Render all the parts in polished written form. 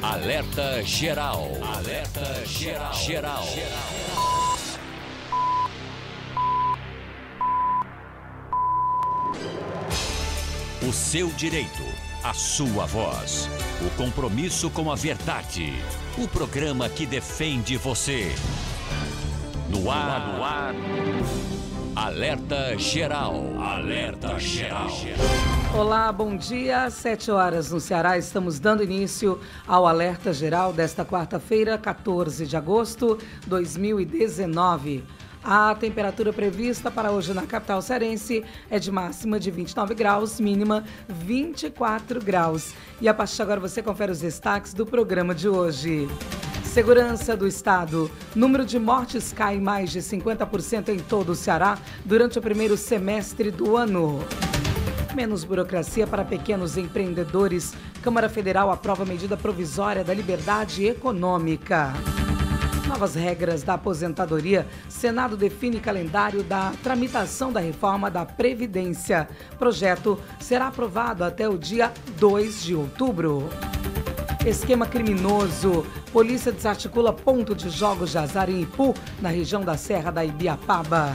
Alerta geral. Alerta geral. O seu direito, a sua voz, o compromisso com a verdade, o programa que defende você. No ar. Alerta geral. Alerta geral. Olá, bom dia. 7 horas no Ceará. Estamos dando início ao Alerta Geral desta quarta-feira, 14 de agosto de 2019. A temperatura prevista para hoje na capital cearense é de máxima de 29 graus, mínima 24 graus. E a partir de agora você confere os destaques do programa de hoje. Segurança do Estado. Número de mortes cai mais de 50% em todo o Ceará durante o primeiro semestre do ano. Menos burocracia para pequenos empreendedores. Câmara Federal aprova medida provisória da liberdade econômica. Novas regras da aposentadoria. Senado define calendário da tramitação da reforma da Previdência. Projeto será aprovado até o dia 2 de outubro. Esquema criminoso. Polícia desarticula ponto de jogos de azar em Ipu, na região da Serra da Ibiapaba.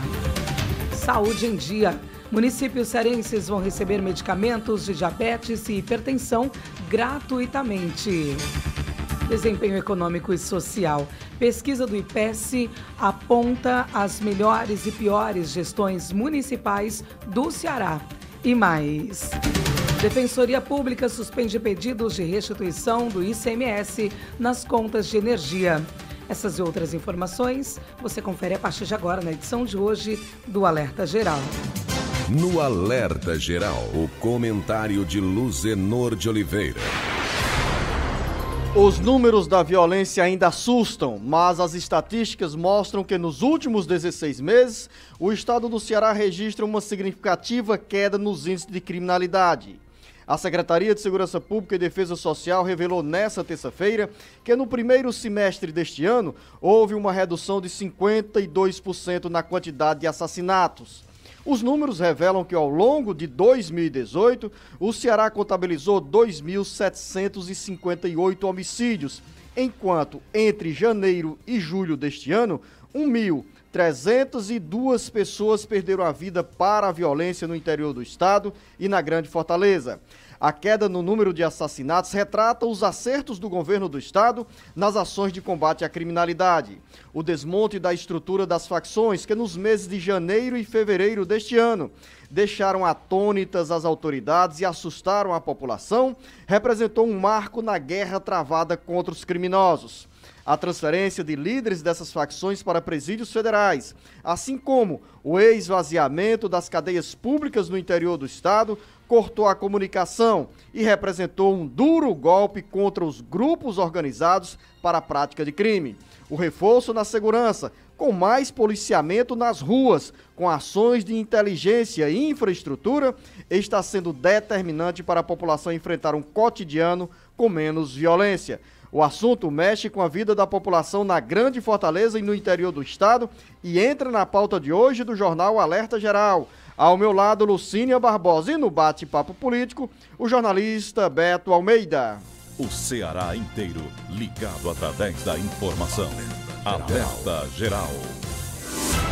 Saúde em dia. Municípios cearenses vão receber medicamentos de diabetes e hipertensão gratuitamente. Desempenho econômico e social. Pesquisa do IPES aponta as melhores e piores gestões municipais do Ceará. E mais. Defensoria Pública suspende pedidos de restituição do ICMS nas contas de energia. Essas e outras informações você confere a partir de agora na edição de hoje do Alerta Geral. No Alerta Geral, o comentário de Luzenor de Oliveira. Os números da violência ainda assustam, mas as estatísticas mostram que nos últimos 16 meses, o estado do Ceará registra uma significativa queda nos índices de criminalidade. A Secretaria de Segurança Pública e Defesa Social revelou nesta terça-feira que no primeiro semestre deste ano houve uma redução de 52% na quantidade de assassinatos. Os números revelam que ao longo de 2018, o Ceará contabilizou 2.758 homicídios, enquanto entre janeiro e julho deste ano, 1.302 pessoas perderam a vida para a violência no interior do estado e na Grande Fortaleza. A queda no número de assassinatos retrata os acertos do governo do estado nas ações de combate à criminalidade. O desmonte da estrutura das facções que nos meses de janeiro e fevereiro deste ano deixaram atônitas as autoridades e assustaram a população, representou um marco na guerra travada contra os criminosos. A transferência de líderes dessas facções para presídios federais, assim como o esvaziamento das cadeias públicas no interior do estado, cortou a comunicação e representou um duro golpe contra os grupos organizados para a prática de crime. O reforço na segurança, com mais policiamento nas ruas, com ações de inteligência e infraestrutura, está sendo determinante para a população enfrentar um cotidiano com menos violência. O assunto mexe com a vida da população na Grande Fortaleza e no interior do estado e entra na pauta de hoje do jornal Alerta Geral. Ao meu lado, Lucínia Barbosa, e no bate-papo político, o jornalista Beto Almeida. O Ceará inteiro ligado através da informação. Alerta Geral.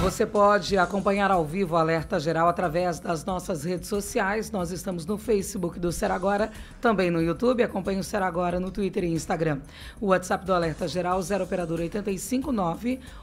Você pode acompanhar ao vivo o Alerta Geral através das nossas redes sociais. Nós estamos no Facebook do Ceará Agora, também no YouTube. Acompanhe o Ceará Agora no Twitter e Instagram. O WhatsApp do Alerta Geral, 0 operador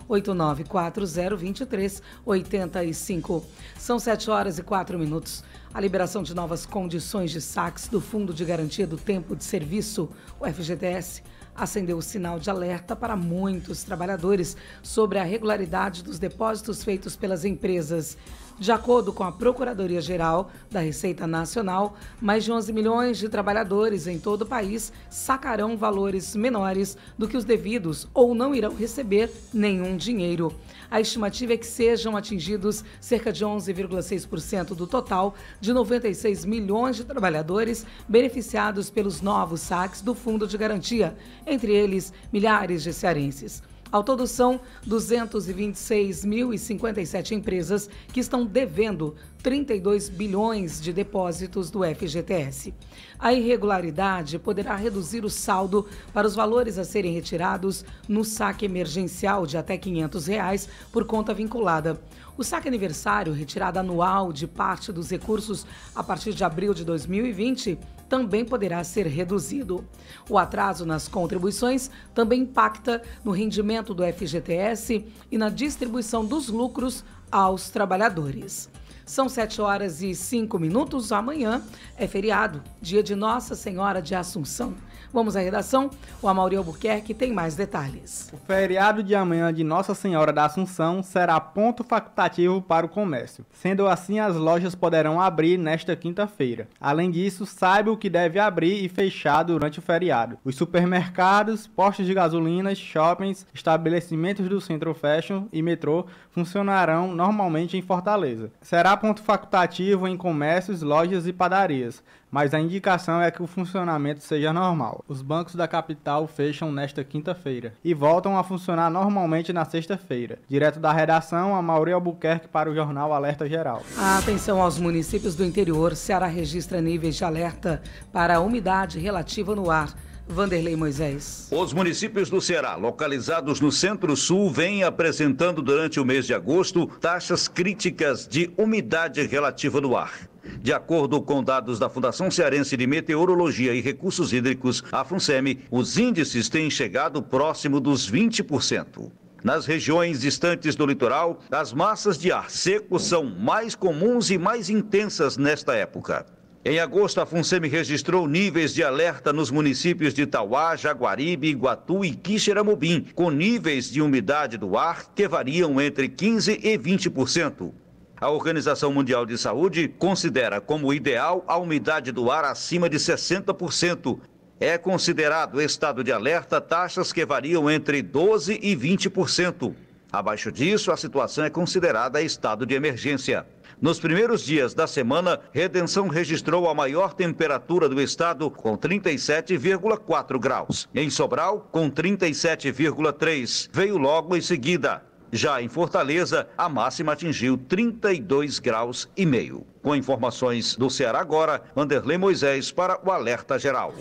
859-8940-2385. São 7 horas e 4 minutos. A liberação de novas condições de saques do Fundo de Garantia do Tempo de Serviço, o FGTS, acendeu o sinal de alerta para muitos trabalhadores sobre a regularidade dos depósitos feitos pelas empresas. De acordo com a Procuradoria-Geral da Receita Nacional, mais de 11 milhões de trabalhadores em todo o país sacarão valores menores do que os devidos ou não irão receber nenhum dinheiro. A estimativa é que sejam atingidos cerca de 11,6% do total de 96 milhões de trabalhadores beneficiados pelos novos saques do Fundo de Garantia, entre eles milhares de cearenses. Ao todo, são 226.057 empresas que estão devendo 32 bilhões de depósitos do FGTS. A irregularidade poderá reduzir o saldo para os valores a serem retirados no saque emergencial de até R$ 500 por conta vinculada. O saque aniversário, retirada anual de parte dos recursos a partir de abril de 2020, também poderá ser reduzido. O atraso nas contribuições também impacta no rendimento do FGTS e na distribuição dos lucros aos trabalhadores. São 7h05. Amanhã é feriado, dia de Nossa Senhora de Assunção. Vamos à redação. O Amaury Albuquerque tem mais detalhes. O feriado de amanhã de Nossa Senhora da Assunção será ponto facultativo para o comércio. Sendo assim, as lojas poderão abrir nesta quinta-feira. Além disso, saiba o que deve abrir e fechar durante o feriado. Os supermercados, postos de gasolina, shoppings, estabelecimentos do Centro Fashion e metrô funcionarão normalmente em Fortaleza. Será ponto facultativo em comércios, lojas e padarias, mas a indicação é que o funcionamento seja normal. Os bancos da capital fecham nesta quinta-feira e voltam a funcionar normalmente na sexta-feira. Direto da redação, Amaury Albuquerque para o Jornal Alerta Geral. Atenção aos municípios do interior. Ceará registra níveis de alerta para a umidade relativa no ar. Vanderlei Moisés. Os municípios do Ceará, localizados no Centro-Sul, vêm apresentando durante o mês de agosto taxas críticas de umidade relativa no ar. De acordo com dados da Fundação Cearense de Meteorologia e Recursos Hídricos, a FUNSEMI, os índices têm chegado próximo dos 20%. Nas regiões distantes do litoral, as massas de ar seco são mais comuns e mais intensas nesta época. Em agosto, a FUNSEMI registrou níveis de alerta nos municípios de Tauá, Jaguaribe, Iguatu e Quixeramobim, com níveis de umidade do ar que variam entre 15% e 20%. A Organização Mundial de Saúde considera como ideal a umidade do ar acima de 60%. É considerado estado de alerta taxas que variam entre 12% e 20%. Abaixo disso, a situação é considerada estado de emergência. Nos primeiros dias da semana, Redenção registrou a maior temperatura do estado, com 37,4 graus. Em Sobral, com 37,3. Veio logo em seguida. Já em Fortaleza, a máxima atingiu 32 graus e meio. Com informações do Ceará Agora, Vanderlei Moisés para o Alerta Geral.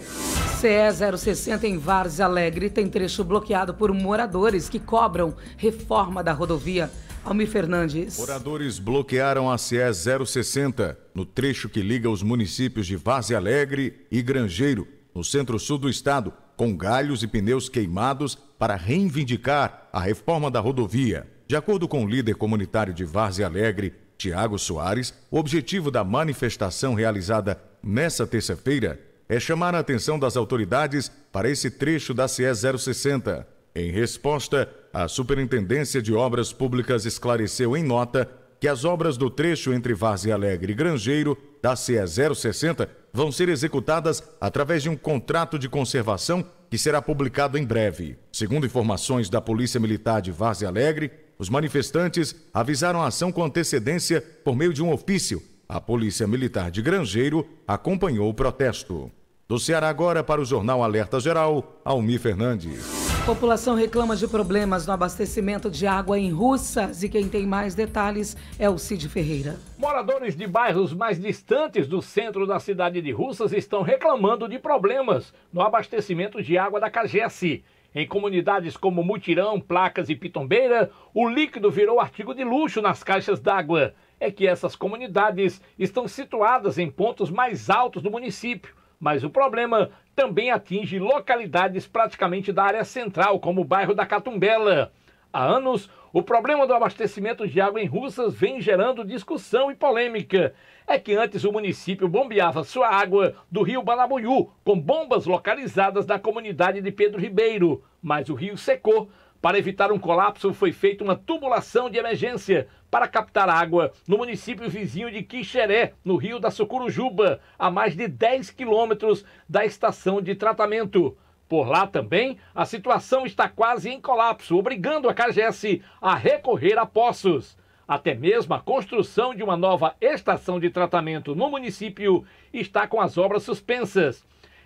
CE 060 em Várzea Alegre tem trecho bloqueado por moradores que cobram reforma da rodovia. Almir Fernandes. Moradores bloquearam a CE 060 no trecho que liga os municípios de Várzea Alegre e Grangeiro, no centro-sul do estado, com galhos e pneus queimados para reivindicar a reforma da rodovia. De acordo com o líder comunitário de Várzea Alegre, Tiago Soares, o objetivo da manifestação realizada nesta terça-feira é chamar a atenção das autoridades para esse trecho da CE 060. Em resposta, a Superintendência de Obras Públicas esclareceu em nota que as obras do trecho entre Várzea Alegre e Grangeiro, da CE 060, vão ser executadas através de um contrato de conservação que será publicado em breve. Segundo informações da Polícia Militar de Várzea Alegre, os manifestantes avisaram a ação com antecedência por meio de um ofício. A Polícia Militar de Grangeiro acompanhou o protesto. Do Ceará Agora para o Jornal Alerta Geral, Almir Fernandes. População reclama de problemas no abastecimento de água em Russas e quem tem mais detalhes é o Cid Ferreira. Moradores de bairros mais distantes do centro da cidade de Russas estão reclamando de problemas no abastecimento de água da Cagesse. Em comunidades como Mutirão, Placas e Pitombeira, o líquido virou artigo de luxo nas caixas d'água. É que essas comunidades estão situadas em pontos mais altos do município. Mas o problema também atinge localidades praticamente da área central, como o bairro da Catumbela. Há anos, o problema do abastecimento de água em Russas vem gerando discussão e polêmica. É que antes o município bombeava sua água do rio Banabuiú, com bombas localizadas na comunidade de Pedro Ribeiro. Mas o rio secou. Para evitar um colapso, foi feita uma tubulação de emergência para captar água no município vizinho de Quixeré, no rio da Sucurujuba, a mais de 10 quilômetros da estação de tratamento. Por lá também, a situação está quase em colapso, obrigando a Cagesse a recorrer a poços. Até mesmo a construção de uma nova estação de tratamento no município está com as obras suspensas.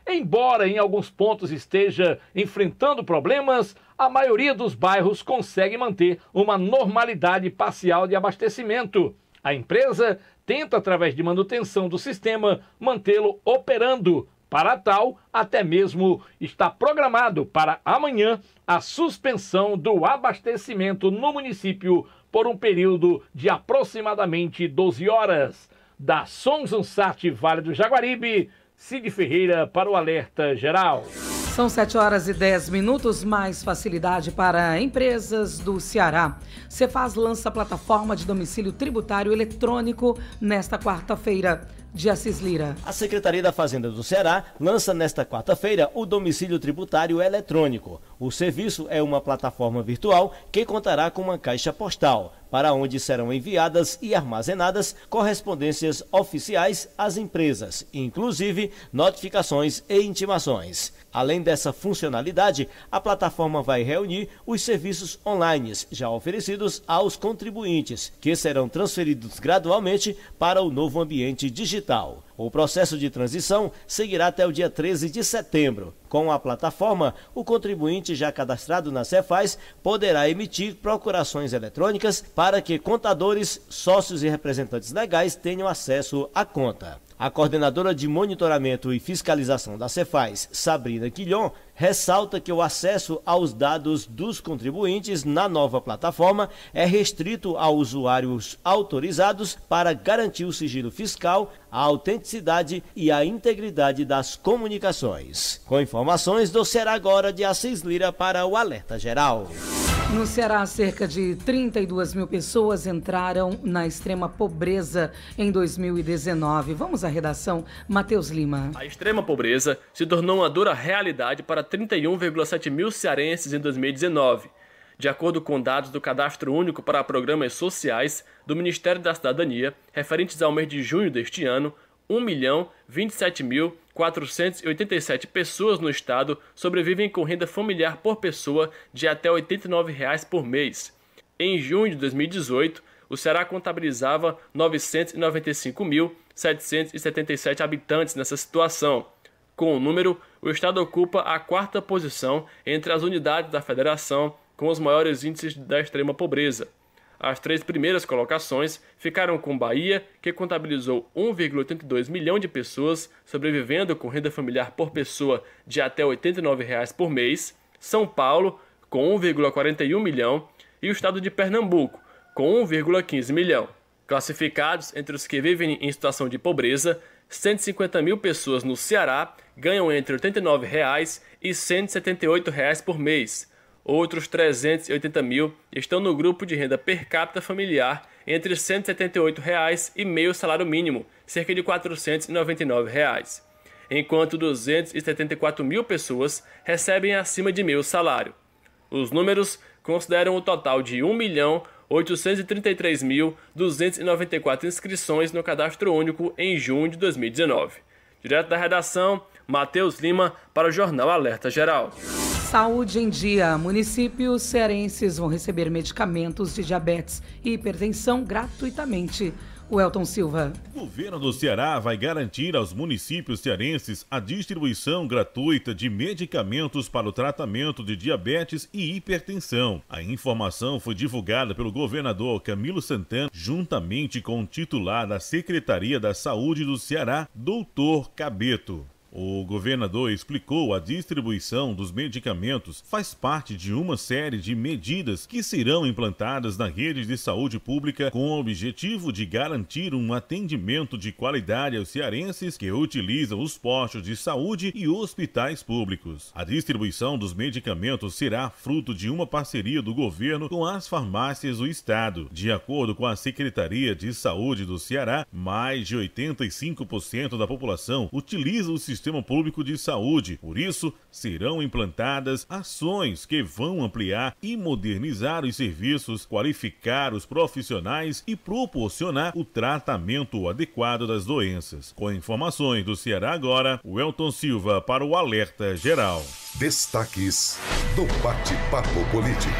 Embora em alguns pontos esteja enfrentando problemas, a maioria dos bairros consegue manter uma normalidade parcial de abastecimento. A empresa tenta, através de manutenção do sistema, mantê-lo operando. Para tal, até mesmo está programado para amanhã a suspensão do abastecimento no município por um período de aproximadamente 12 horas. Da Sons Unsat Vale do Jaguaribe, Cid Ferreira para o Alerta Geral. São 7h10, mais facilidade para empresas do Ceará. Cefaz lança plataforma de domicílio tributário eletrônico nesta quarta-feira. De Assis Lira. A Secretaria da Fazenda do Ceará lança nesta quarta-feira o domicílio tributário eletrônico. O serviço é uma plataforma virtual que contará com uma caixa postal, para onde serão enviadas e armazenadas correspondências oficiais às empresas, inclusive notificações e intimações. Além dessa funcionalidade, a plataforma vai reunir os serviços online já oferecidos aos contribuintes, que serão transferidos gradualmente para o novo ambiente digital. O processo de transição seguirá até o dia 13 de setembro. Com a plataforma, o contribuinte já cadastrado na Cefaz poderá emitir procurações eletrônicas para que contadores, sócios e representantes legais tenham acesso à conta. A coordenadora de monitoramento e fiscalização da Cefaz, Sabrina Quilhon, ressalta que o acesso aos dados dos contribuintes na nova plataforma é restrito a usuários autorizados para garantir o sigilo fiscal, a autenticidade e a integridade das comunicações. Com informações do Ceará agora, de Assis Lira para o Alerta Geral. No Ceará, cerca de 32 mil pessoas entraram na extrema pobreza em 2019. Vamos à redação, Matheus Lima. A extrema pobreza se tornou uma dura realidade para 31,7 mil cearenses em 2019. De acordo com dados do Cadastro Único para Programas Sociais do Ministério da Cidadania, referentes ao mês de junho deste ano, 1.027.487 pessoas no estado sobrevivem com renda familiar por pessoa de até R$ 89,00 por mês. Em junho de 2018, o Ceará contabilizava 995.777 habitantes nessa situação. Com o número, o estado ocupa a 4ª posição entre as unidades da federação com os maiores índices da extrema pobreza. As 3 primeiras colocações ficaram com Bahia, que contabilizou 1,82 milhão de pessoas sobrevivendo com renda familiar por pessoa de até R$ 89,00 por mês, São Paulo, com 1,41 milhão, e o estado de Pernambuco, com 1,15 milhão. Classificados entre os que vivem em situação de pobreza, 150 mil pessoas no Ceará ganham entre R$ 89,00 e R$ 178,00 por mês. Outros 380 mil estão no grupo de renda per capita familiar entre R$ 178,00 e meio salário mínimo, cerca de R$ 499,00, enquanto 274 mil pessoas recebem acima de meio salário. Os números consideram o total de 1.833.294 inscrições no Cadastro Único em junho de 2019. Direto da redação, Matheus Lima para o Jornal Alerta Geral. Saúde em dia. Municípios cearenses vão receber medicamentos de diabetes e hipertensão gratuitamente. O Elton Silva. O governo do Ceará vai garantir aos municípios cearenses a distribuição gratuita de medicamentos para o tratamento de diabetes e hipertensão. A informação foi divulgada pelo governador Camilo Santana, juntamente com o titular da Secretaria da Saúde do Ceará, Dr. Cabeto. O governador explicou a distribuição dos medicamentos faz parte de uma série de medidas que serão implantadas na rede de saúde pública com o objetivo de garantir um atendimento de qualidade aos cearenses que utilizam os postos de saúde e hospitais públicos. A distribuição dos medicamentos será fruto de uma parceria do governo com as farmácias do estado. De acordo com a Secretaria de Saúde do Ceará, mais de 85% da população utiliza o sistema público de saúde. Por isso, serão implantadas ações que vão ampliar e modernizar os serviços, qualificar os profissionais e proporcionar o tratamento adequado das doenças. Com informações do Ceará agora, o Elton Silva para o Alerta Geral. Destaques do Bate-Papo Político.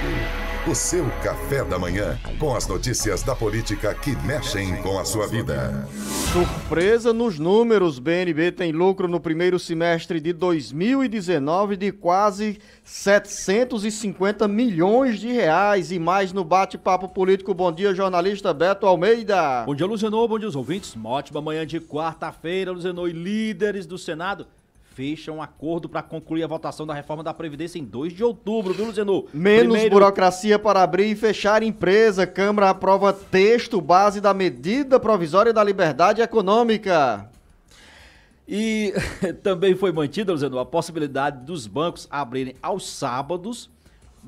o seu café da manhã, com as notícias da política que mexem com a sua vida. Surpresa nos números, BNB tem lucro no primeiro semestre de 2019 de quase 750 milhões de reais e mais no bate-papo político. Bom dia, jornalista Beto Almeida. Bom dia, Luzenor, bom dia aos ouvintes. Uma ótima manhã de quarta-feira, Luzenor, e líderes do Senado fecham um acordo para concluir a votação da reforma da Previdência em 2 de outubro, viu, Luzenor? Menos burocracia para abrir e fechar empresa. Câmara aprova texto base da medida provisória da liberdade econômica. E também foi mantida, Luzenor, a possibilidade dos bancos abrirem aos sábados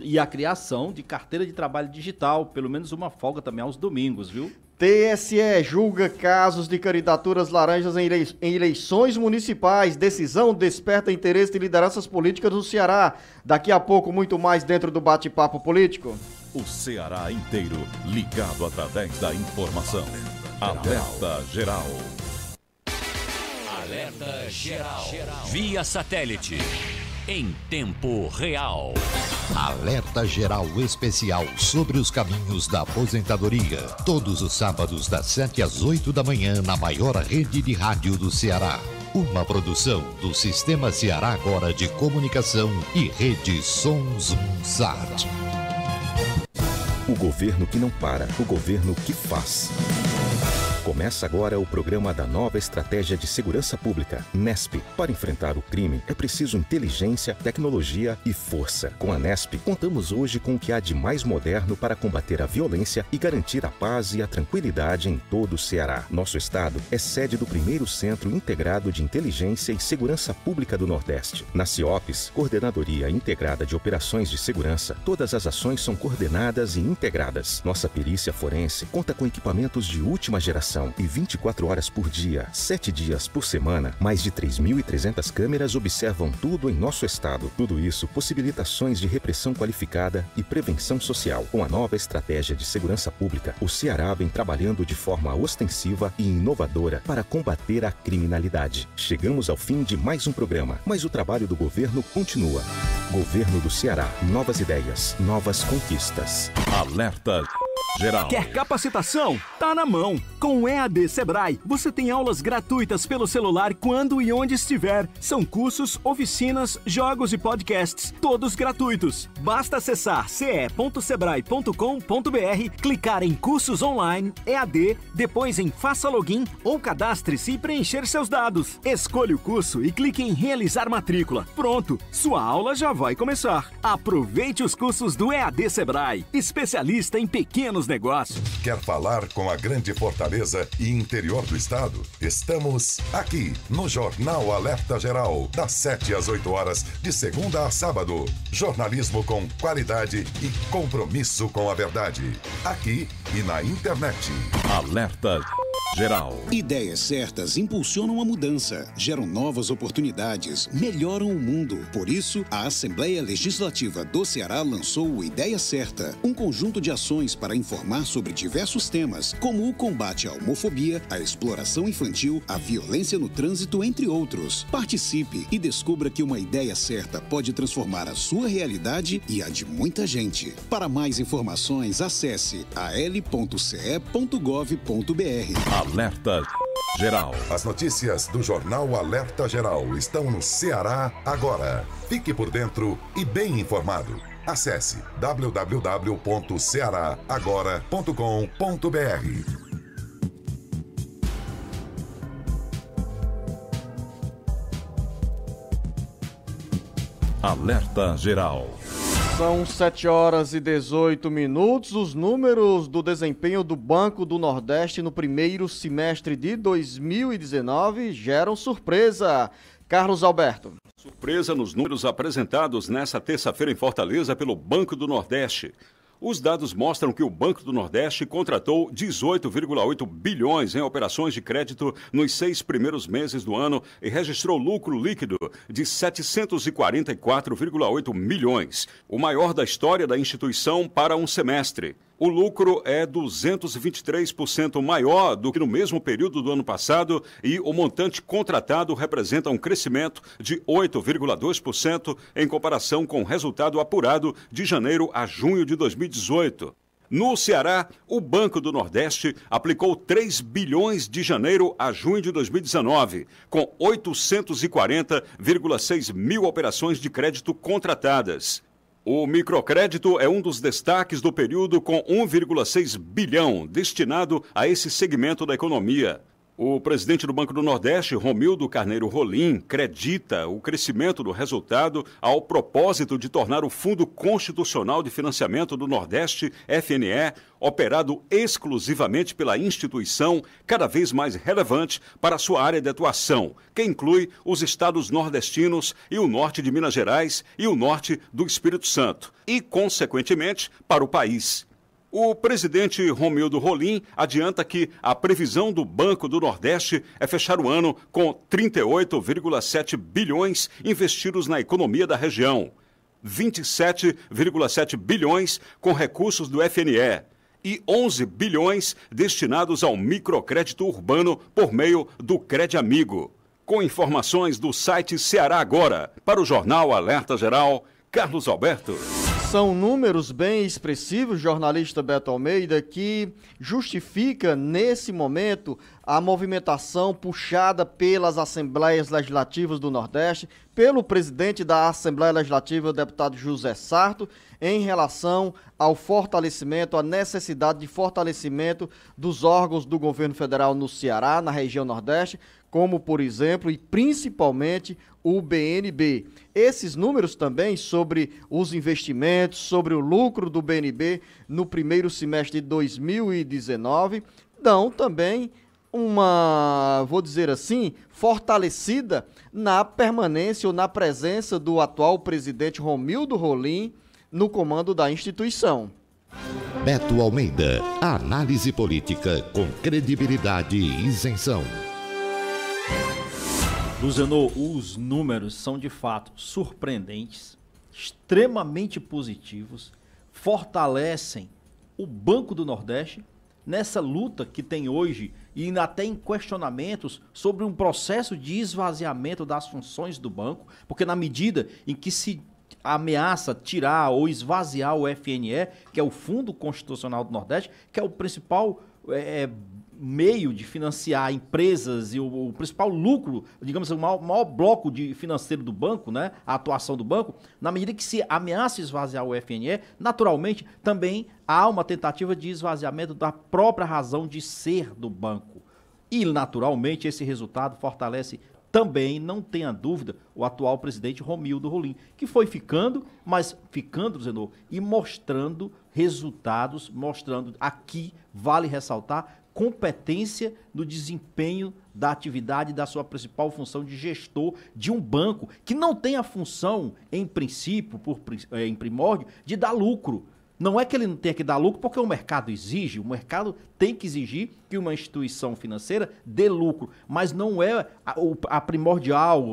e a criação de carteira de trabalho digital, pelo menos uma folga também aos domingos, viu? TSE julga casos de candidaturas laranjas em eleições municipais. Decisão desperta interesse de lideranças políticas do Ceará. Daqui a pouco, muito mais dentro do bate-papo político. O Ceará inteiro ligado através da informação. Alerta Geral. Alerta Geral. Via satélite. Em tempo real. Alerta Geral Especial sobre os caminhos da aposentadoria. Todos os sábados das 7 às 8 da manhã na maior rede de rádio do Ceará. Uma produção do Sistema Ceará Agora de Comunicação e Rede Sons Sat. O governo que não para, o governo que faz. Começa agora o programa da nova Estratégia de Segurança Pública, NESP. Para enfrentar o crime, é preciso inteligência, tecnologia e força. Com a NESP, contamos hoje com o que há de mais moderno para combater a violência e garantir a paz e a tranquilidade em todo o Ceará. Nosso estado é sede do primeiro Centro Integrado de Inteligência e Segurança Pública do Nordeste. Na CIOPS, Coordenadoria Integrada de Operações de Segurança, todas as ações são coordenadas e integradas. Nossa perícia forense conta com equipamentos de última geração e 24 horas por dia, 7 dias por semana, mais de 3.300 câmeras observam tudo em nosso estado. Tudo isso possibilita ações de repressão qualificada e prevenção social. Com a nova Estratégia de Segurança Pública, o Ceará vem trabalhando de forma ostensiva e inovadora para combater a criminalidade. Chegamos ao fim de mais um programa, mas o trabalho do governo continua. Governo do Ceará. Novas ideias, novas conquistas. Alerta Geral. Quer capacitação? Tá na mão. Com o EAD Sebrae, você tem aulas gratuitas pelo celular quando e onde estiver. São cursos, oficinas, jogos e podcasts, todos gratuitos. Basta acessar ce.sebrae.com.br, clicar em cursos online, EAD, depois em faça login ou cadastre-se e preencher seus dados. Escolha o curso e clique em realizar matrícula. Pronto, sua aula já vai começar. Aproveite os cursos do EAD Sebrae, especialista em pequenos negócios. Quer falar com a grande fortaleza e interior do estado? Estamos aqui no Jornal Alerta Geral, das 7 às 8 horas, de segunda a sábado. Jornalismo com qualidade e compromisso com a verdade. Aqui e na internet. Alerta Geral. Ideias certas impulsionam a mudança, geram novas oportunidades, melhoram o mundo. Por isso, a Assembleia Legislativa do Ceará lançou o Ideia Certa, um conjunto de ações para informar sobre diversos temas, como o combate à homofobia, a exploração infantil, a violência no trânsito, entre outros. Participe e descubra que uma ideia certa pode transformar a sua realidade e a de muita gente. Para mais informações, acesse al.ce.gov.br. Alerta Geral. As notícias do Jornal Alerta Geral estão no Ceará agora. Fique por dentro e bem informado. Acesse www.cearaagora.com.br. Alerta Geral. São 7 horas e 18 minutos. Os números do desempenho do Banco do Nordeste no primeiro semestre de 2019 geram surpresa. Carlos Alberto. Surpresa nos números apresentados nesta terça-feira em Fortaleza pelo Banco do Nordeste. Os dados mostram que o Banco do Nordeste contratou 18,8 bilhões em operações de crédito nos 6 primeiros meses do ano e registrou lucro líquido de 744,8 milhões, o maior da história da instituição para um semestre. O lucro é 223% maior do que no mesmo período do ano passado e o montante contratado representa um crescimento de 8,2% em comparação com o resultado apurado de janeiro a junho de 2018. No Ceará, o Banco do Nordeste aplicou 3 bilhões de janeiro a junho de 2019, com 840,6 mil operações de crédito contratadas. O microcrédito é um dos destaques do período, com 1,6 bilhão destinado a esse segmento da economia. O presidente do Banco do Nordeste, Romildo Carneiro Rolim, acredita o crescimento do resultado ao propósito de tornar o Fundo Constitucional de Financiamento do Nordeste, FNE, operado exclusivamente pela instituição, cada vez mais relevante para sua área de atuação, que inclui os estados nordestinos e o norte de Minas Gerais e o norte do Espírito Santo, e, consequentemente, para o país. O presidente Romildo Rolim adianta que a previsão do Banco do Nordeste é fechar o ano com 38,7 bilhões investidos na economia da região, 27,7 bilhões com recursos do FNE e 11 bilhões destinados ao microcrédito urbano por meio do Crédito Amigo. Com informações do site Ceará Agora, para o Jornal Alerta Geral, Carlos Alberto. São números bem expressivos, jornalista Beto Almeida, que justifica, nesse momento, a movimentação puxada pelas Assembleias Legislativas do Nordeste, pelo presidente da Assembleia Legislativa, o deputado José Sarto, em relação ao fortalecimento, à necessidade de fortalecimento dos órgãos do governo federal no Ceará, na região Nordeste, como, por exemplo, e principalmente o BNB. Esses números também sobre os investimentos, sobre o lucro do BNB no primeiro semestre de 2019, dão também uma, vou dizer assim, fortalecida na permanência ou na presença do atual presidente Romildo Rolim no comando da instituição. Beto Almeida, análise política com credibilidade e isenção. Luzenor, os números são de fato surpreendentes, extremamente positivos, fortalecem o Banco do Nordeste nessa luta que tem hoje e até em questionamentos sobre um processo de esvaziamento das funções do banco, porque na medida em que se ameaça tirar ou esvaziar o FNE, que é o Fundo Constitucional do Nordeste, que é o principal meio de financiar empresas e o principal lucro, digamos assim, o maior bloco financeiro do banco, né, a atuação do banco, na medida que se ameaça esvaziar o FNE, naturalmente também há uma tentativa de esvaziamento da própria razão de ser do banco. E, naturalmente, esse resultado fortalece também, não tenha dúvida, o atual presidente Romildo Rolim, que foi ficando, Zenor, e mostrando resultados, mostrando aqui, vale ressaltar, competência no desempenho da atividade da sua principal função de gestor de um banco que não tem a função, em princípio, em primórdio, de dar lucro. Não é que ele não tenha que dar lucro porque o mercado exige, o mercado tem que exigir que uma instituição financeira dê lucro, mas não é a primordial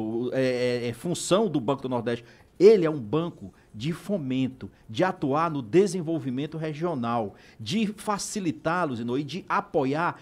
função do Banco do Nordeste. Ele é um banco de fomento, de atuar no desenvolvimento regional, de facilitá-los e de apoiar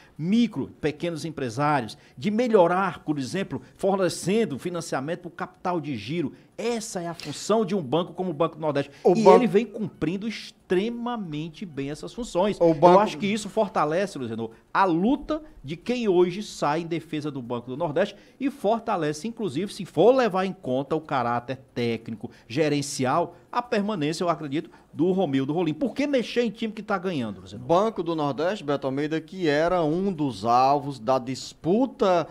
pequenos empresários, de melhorar, por exemplo, fornecendo financiamento para o capital de giro. Essa é a função de um banco como o Banco do Nordeste. Ele vem cumprindo extremamente bem essas funções. Eu acho que isso fortalece, Luciano, a luta de quem hoje sai em defesa do Banco do Nordeste e fortalece, inclusive, se for levar em conta o caráter técnico, gerencial, a permanência, eu acredito, do Romildo Rolim. Por que mexer em time que está ganhando, Luciano? Banco do Nordeste, Beto Almeida, que era um dos alvos da disputa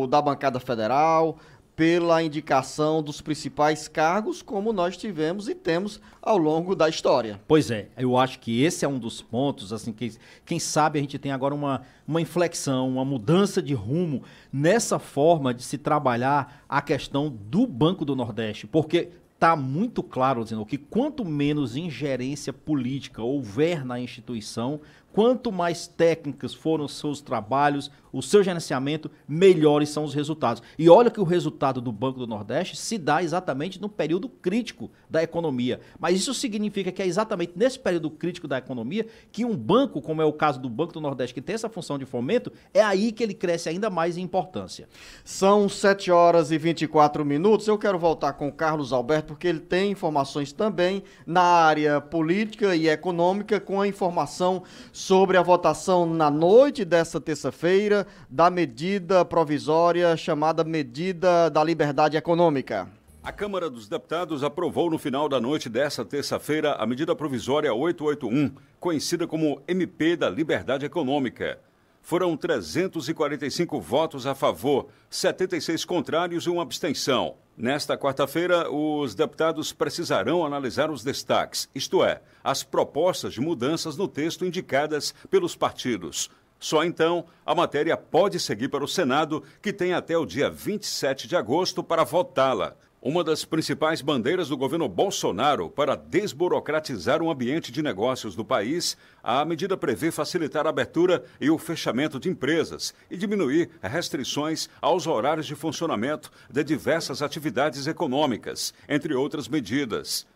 da bancada federal, pela indicação dos principais cargos, como nós tivemos e temos ao longo da história. Pois é, eu acho que esse é um dos pontos, assim, que quem sabe a gente tem agora uma inflexão, uma mudança de rumo nessa forma de se trabalhar a questão do Banco do Nordeste, porque está muito claro, dizendo que quanto menos ingerência política houver na instituição, Quanto mais técnicos foram os seus trabalhos, o seu gerenciamento, melhores são os resultados. E olha que o resultado do Banco do Nordeste se dá exatamente no período crítico da economia. Mas isso significa que é exatamente nesse período crítico da economia que um banco, como é o caso do Banco do Nordeste, que tem essa função de fomento, é aí que ele cresce ainda mais em importância. São 7 horas e 24 minutos. Eu quero voltar com o Carlos Alberto, porque ele tem informações também na área política e econômica, com a informação sobre a votação na noite desta terça-feira da medida provisória chamada Medida da Liberdade Econômica. A Câmara dos Deputados aprovou no final da noite desta terça-feira a medida provisória 881, conhecida como MP da Liberdade Econômica. Foram 345 votos a favor, 76 contrários e uma abstenção. Nesta quarta-feira, os deputados precisarão analisar os destaques, isto é, as propostas de mudanças no texto indicadas pelos partidos. Só então, a matéria pode seguir para o Senado, que tem até o dia 27 de agosto para votá-la. Uma das principais bandeiras do governo Bolsonaro para desburocratizar o ambiente de negócios do país, a medida prevê facilitar a abertura e o fechamento de empresas e diminuir restrições aos horários de funcionamento de diversas atividades econômicas, entre outras medidas.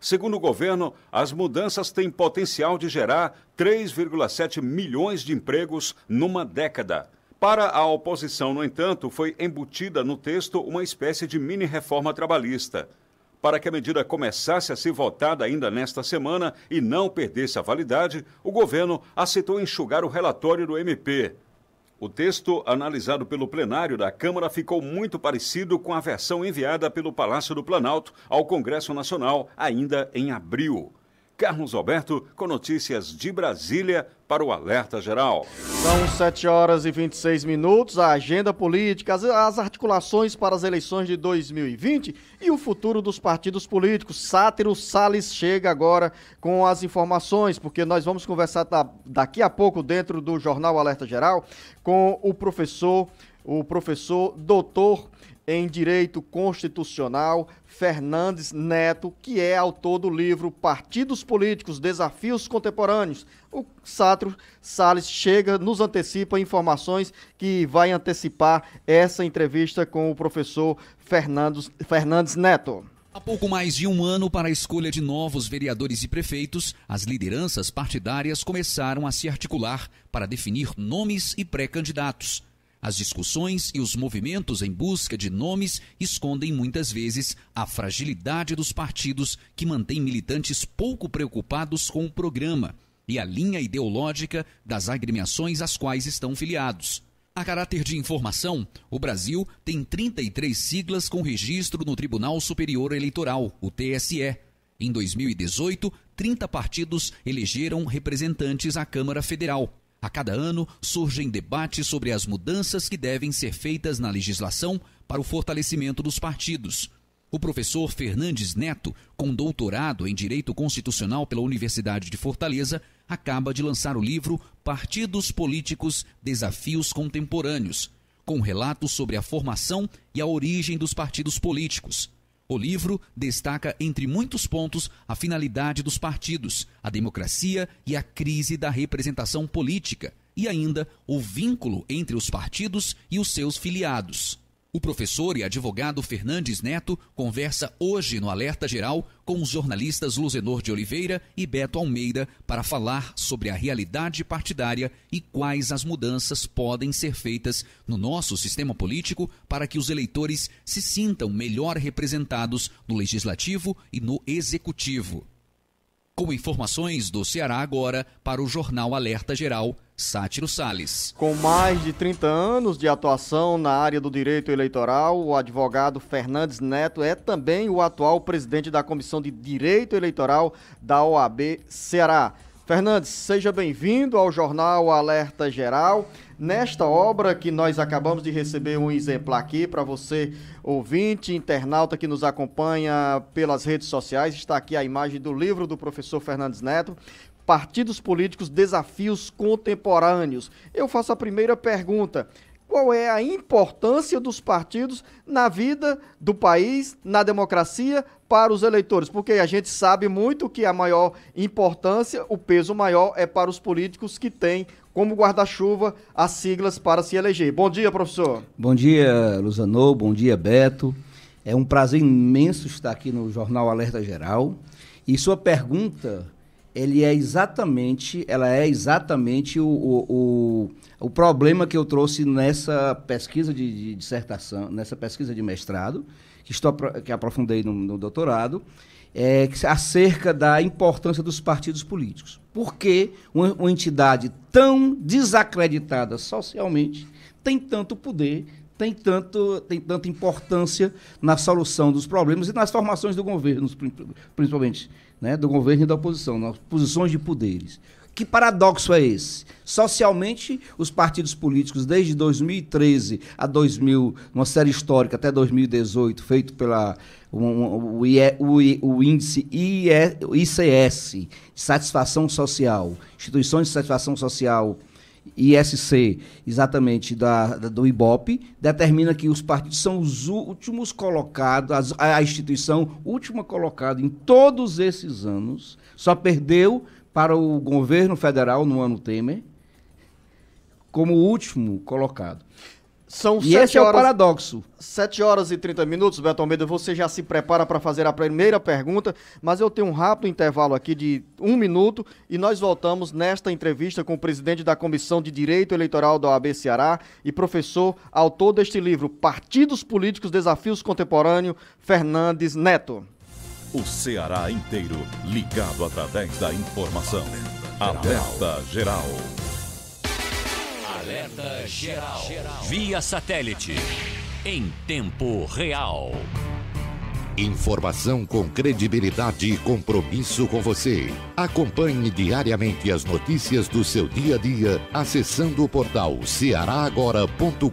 Segundo o governo, as mudanças têm potencial de gerar 3,7 milhões de empregos numa década. Para a oposição, no entanto, foi embutida no texto uma espécie de mini-reforma trabalhista. Para que a medida começasse a ser votada ainda nesta semana e não perdesse a validade, o governo aceitou enxugar o relatório do MP. O texto, analisado pelo plenário da Câmara, ficou muito parecido com a versão enviada pelo Palácio do Planalto ao Congresso Nacional, ainda em abril. Carlos Alberto, com notícias de Brasília para o Alerta Geral. São 7 horas e 26 minutos, a agenda política, as articulações para as eleições de 2020 e o futuro dos partidos políticos. Sátiro Salles chega agora com as informações, porque nós vamos conversar daqui a pouco dentro do Jornal Alerta Geral com o professor doutor em Direito Constitucional, Fernandes Neto, que é autor do livro Partidos Políticos, Desafios Contemporâneos. O Sátiro Salles chega, nos antecipa informações que vai antecipar essa entrevista com o professor Fernandes Neto. Há pouco mais de um ano para a escolha de novos vereadores e prefeitos, as lideranças partidárias começaram a se articular para definir nomes e pré-candidatos. As discussões e os movimentos em busca de nomes escondem muitas vezes a fragilidade dos partidos que mantêm militantes pouco preocupados com o programa e a linha ideológica das agremiações às quais estão filiados. A caráter de informação, o Brasil tem 33 siglas com registro no Tribunal Superior Eleitoral, o TSE. Em 2018, 30 partidos elegeram representantes à Câmara Federal. A cada ano, surgem debates sobre as mudanças que devem ser feitas na legislação para o fortalecimento dos partidos. O professor Fernandes Neto, com doutorado em Direito Constitucional pela Universidade de Fortaleza, acaba de lançar o livro Partidos Políticos, Desafios Contemporâneos, com relatos sobre a formação e a origem dos partidos políticos. O livro destaca, entre muitos pontos, a finalidade dos partidos, a democracia e a crise da representação política, e ainda o vínculo entre os partidos e os seus filiados. O professor e advogado Fernandes Neto conversa hoje no Alerta Geral com os jornalistas Luzenor de Oliveira e Beto Almeida para falar sobre a realidade partidária e quais as mudanças podem ser feitas no nosso sistema político para que os eleitores se sintam melhor representados no Legislativo e no Executivo. Com informações do Ceará agora para o Jornal Alerta Geral, Sátiro Salles. Com mais de 30 anos de atuação na área do direito eleitoral, o advogado Fernandes Neto é também o atual presidente da Comissão de Direito Eleitoral da OAB Ceará. Fernandes, seja bem-vindo ao Jornal Alerta Geral. Nesta obra que nós acabamos de receber um exemplar aqui para você, ouvinte, internauta que nos acompanha pelas redes sociais, está aqui a imagem do livro do professor Fernandes Neto, Partidos Políticos, Desafios Contemporâneos. Eu faço a primeira pergunta: qual é a importância dos partidos na vida do país, na democracia, para os eleitores? Porque a gente sabe muito que a maior importância, o peso maior é para os políticos que têm como guarda-chuva as siglas para se eleger. Bom dia, professor. Bom dia, Luzanô. Bom dia, Beto. É um prazer imenso estar aqui no Jornal Alerta Geral. E sua pergunta, ela é exatamente o problema que eu trouxe nessa pesquisa de dissertação, nessa pesquisa de mestrado, que aprofundei no doutorado, acerca da importância dos partidos políticos. Por que uma entidade tão desacreditada socialmente tem tanto poder, tem tanta importância na solução dos problemas e nas formações do governo, principalmente, né, do governo e da oposição, nas posições de poderes. Que paradoxo é esse? Socialmente, os partidos políticos, desde 2013 a 2000, uma série histórica até 2018, feito pela o índice ICS, Satisfação Social, Instituições de Satisfação Social, ISC, exatamente do IBOP, determina que os partidos são os últimos colocados, a instituição última colocada em todos esses anos, só perdeu para o governo federal no ano Temer, como último colocado. São e esse é o paradoxo. 7 horas e 30 minutos, Beto Almeida, você já se prepara para fazer a primeira pergunta, mas eu tenho um rápido intervalo aqui de 1 minuto e nós voltamos nesta entrevista com o presidente da Comissão de Direito Eleitoral da OAB Ceará e professor, autor deste livro, Partidos Políticos, Desafios Contemporâneos, Fernandes Neto. O Ceará inteiro ligado através da informação. Alerta Geral. Alerta Geral. Via satélite. Em tempo real. Informação com credibilidade e compromisso com você. Acompanhe diariamente as notícias do seu dia a dia acessando o portal cearagora.com.br.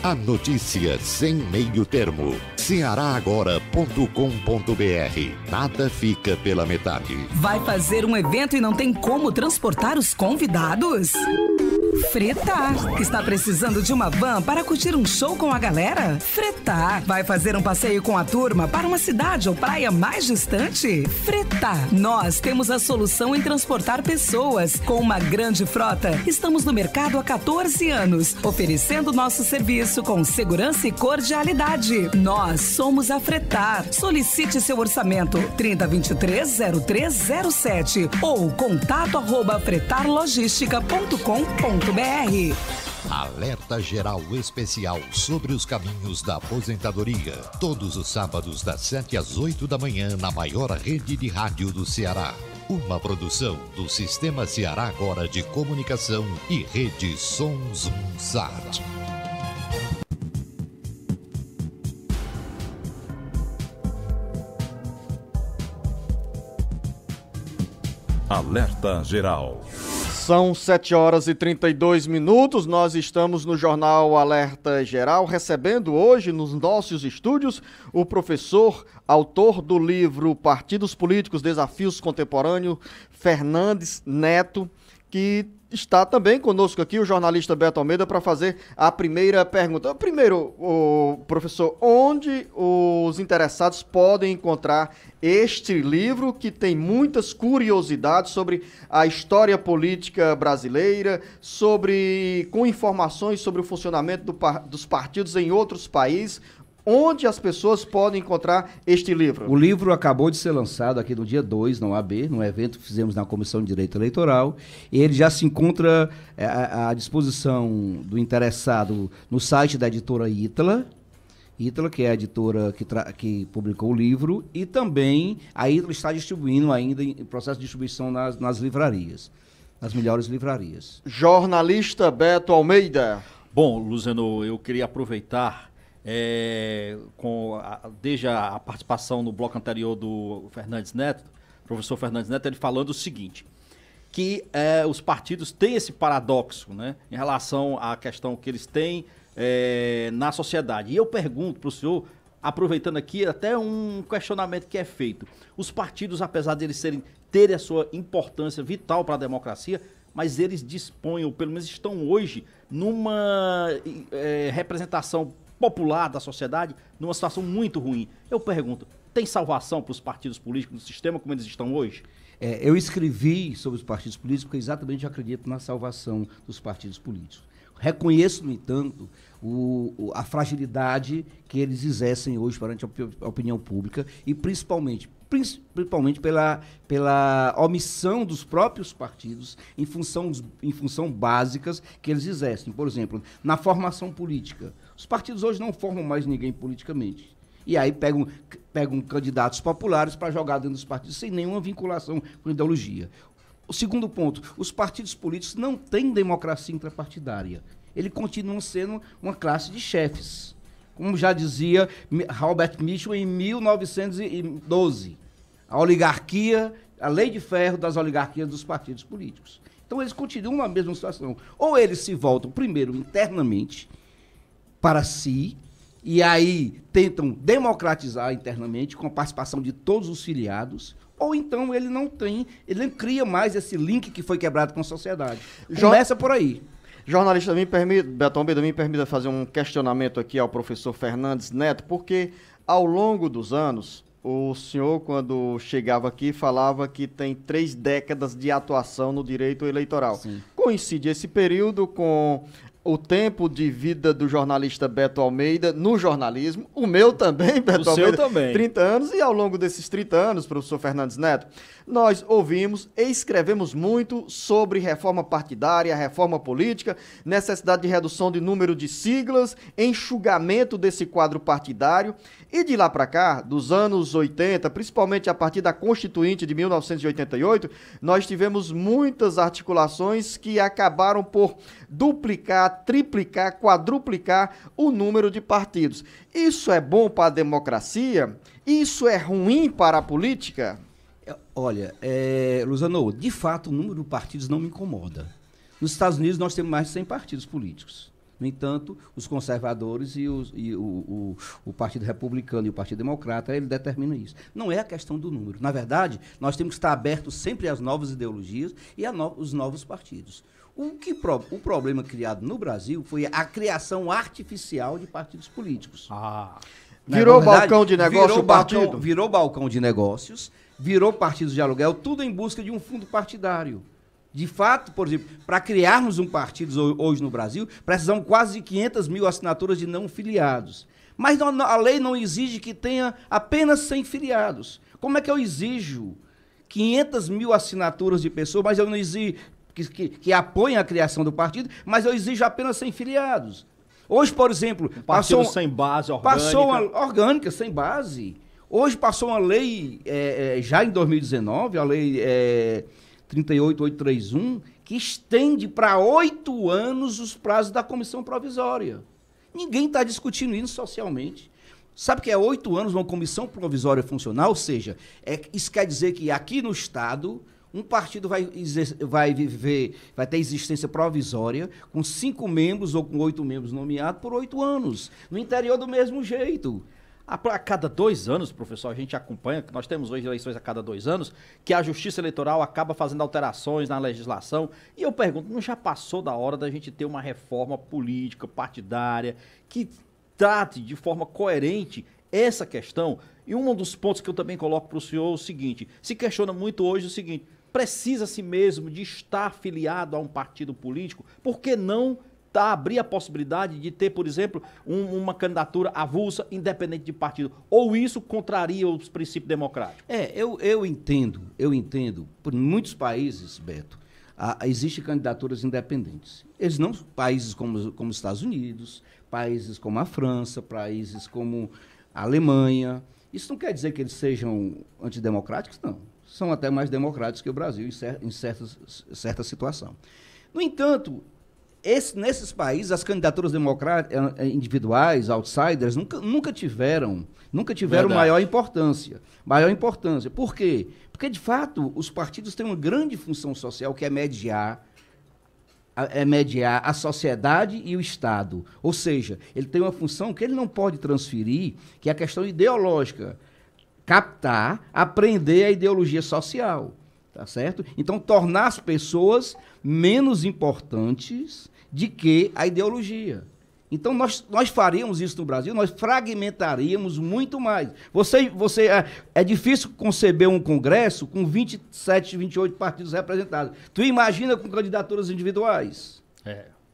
A notícia sem meio termo. cearagora.com.br. Nada fica pela metade. Vai fazer um evento e não tem como transportar os convidados? Fretar. Está precisando de uma van para curtir um show com a galera? Fretar. Vai fazer um passeio com a turma para uma cidade ou praia mais distante? Fretar. Nós temos a solução em transportar pessoas. Com uma grande frota, estamos no mercado há 14 anos, oferecendo nosso serviço com segurança e cordialidade. Nós somos a Fretar. Solicite seu orçamento 3023-0307 ou contato@fretarlogistica.com.br. Alerta Geral Especial sobre os caminhos da aposentadoria. Todos os sábados das 7 às 8 da manhã na maior rede de rádio do Ceará. Uma produção do Sistema Ceará Agora de Comunicação e Rede Sons Sat. Alerta Geral. São 7 horas e 32 minutos, nós estamos no Jornal Alerta Geral, recebendo hoje nos nossos estúdios o professor, autor do livro Partidos Políticos, Desafios Contemporâneos, Fernandes Neto, que está também conosco aqui o jornalista Beto Almeida para fazer a primeira pergunta. Primeiro, professor, onde os interessados podem encontrar este livro que tem muitas curiosidades sobre a história política brasileira, com informações sobre o funcionamento dos partidos em outros países? Onde as pessoas podem encontrar este livro? O livro acabou de ser lançado aqui no dia 2, na OAB, num evento que fizemos na Comissão de Direito Eleitoral. E ele já se encontra à disposição do interessado no site da editora Ítala, que é a editora que publicou o livro, e também a Ítala está distribuindo ainda em processo de distribuição nas livrarias, nas melhores livrarias. Jornalista Beto Almeida. Bom, Luzano, eu queria aproveitar desde a participação no bloco anterior do Fernandes Neto, professor Fernandes Neto, ele falando o seguinte, que os partidos têm esse paradoxo, né, em relação à questão que eles têm na sociedade. E eu pergunto para o senhor, aproveitando aqui até um questionamento que é feito, os partidos, apesar de eles terem a sua importância vital para a democracia, mas eles dispõem, ou pelo menos estão hoje, numa representação popular da sociedade, numa situação muito ruim. Eu pergunto, Tem salvação para os partidos políticos no sistema como eles estão hoje? Eu escrevi sobre os partidos políticos porque exatamente eu acredito na salvação dos partidos políticos. Reconheço, no entanto, a fragilidade que eles exercem hoje perante a opinião pública e principalmente pela omissão dos próprios partidos em função básicas que eles exercem. Por exemplo, na formação política. Os partidos hoje não formam mais ninguém politicamente. E aí pegam candidatos populares para jogar dentro dos partidos sem nenhuma vinculação com ideologia. O segundo ponto, os partidos políticos não têm democracia intrapartidária. Eles continuam sendo uma classe de chefes. Como já dizia Robert Mitchell em 1912. A oligarquia, a lei de ferro das oligarquias dos partidos políticos. Então eles continuam na mesma situação. Ou eles se voltam primeiro internamente para si, e aí tentam democratizar internamente com a participação de todos os filiados, ou então ele não cria mais esse link que foi quebrado com a sociedade. Começa por aí. Jornalista, Beton Almeida, me permita fazer um questionamento aqui ao professor Fernandes Neto, porque ao longo dos anos, o senhor, quando chegava aqui, falava que tem 3 décadas de atuação no direito eleitoral. Sim. Coincide esse período com o tempo de vida do jornalista Beto Almeida no jornalismo, o meu também, Beto Almeida, também. 30 anos, e ao longo desses 30 anos, professor Fernandes Neto, nós ouvimos e escrevemos muito sobre reforma partidária, reforma política, necessidade de redução de número de siglas, enxugamento desse quadro partidário, e de lá para cá, dos anos 80, principalmente a partir da Constituinte de 1988, nós tivemos muitas articulações que acabaram por duplicar, triplicar, quadruplicar o número de partidos. Isso é bom para a democracia? Isso é ruim para a política? Olha, Luzano, de fato o número de partidos não me incomoda. Nos Estados Unidos nós temos mais de 100 partidos políticos. No entanto, os conservadores e o Partido Republicano e o Partido Democrata, ele determina isso. Não é a questão do número. Na verdade, nós temos que estar abertos sempre às novas ideologias e os novos partidos. O problema criado no Brasil foi a criação artificial de partidos políticos. Virou balcão de negócio o partido? Virou balcão de negócios, virou partidos de aluguel, tudo em busca de um fundo partidário. De fato, por exemplo, para criarmos um partido hoje no Brasil, precisamos quase de 500 mil assinaturas de não filiados. Mas a lei não exige que tenha apenas 100 filiados. Como é que eu exijo 500 mil assinaturas de pessoas, mas eu não exijo que apoiem a criação do partido, mas eu exijo apenas 100 filiados? Hoje, por exemplo, partido sem base orgânica. Orgânica, sem base. Hoje passou uma lei, já em 2019, a lei 38831, que estende para 8 anos os prazos da comissão provisória. Ninguém está discutindo isso socialmente. Sabe que é 8 anos uma comissão provisória funcional? Ou seja, isso quer dizer que aqui no Estado um partido vai ter existência provisória com 5 membros ou com 8 membros nomeados por 8 anos. No interior do mesmo jeito. A cada 2 anos, professor, a gente acompanha, que nós temos hoje eleições a cada 2 anos, que a Justiça Eleitoral acaba fazendo alterações na legislação. E eu pergunto, não já passou da hora da gente ter uma reforma política, partidária, que trate de forma coerente essa questão? E um dos pontos que eu também coloco para o senhor é o seguinte, se questiona muito hoje o seguinte, precisa-se mesmo de estar afiliado a um partido político? Por que não abrir a possibilidade de ter, por exemplo, uma candidatura avulsa, independente de partido? Ou isso contraria os princípios democráticos? Eu entendo. Por muitos países, Beto, existem candidaturas independentes. Países como os Estados Unidos, países como a França, países como a Alemanha. Isso não quer dizer que eles sejam antidemocráticos, não. São até mais democráticos que o Brasil em certa situação. No entanto, nesses países, as candidaturas individuais, outsiders, nunca tiveram maior importância. Por quê? Porque, de fato, os partidos têm uma grande função social, que é mediar a sociedade e o Estado. Ou seja, ele tem uma função que ele não pode transferir, que é a questão ideológica. Captar, aprender a ideologia social. Tá certo? Então, tornar as pessoas menos importantes de que a ideologia. Então, nós faríamos isso no Brasil, nós fragmentaríamos muito mais. É difícil conceber um Congresso com 27, 28 partidos representados. Tu imagina com candidaturas individuais?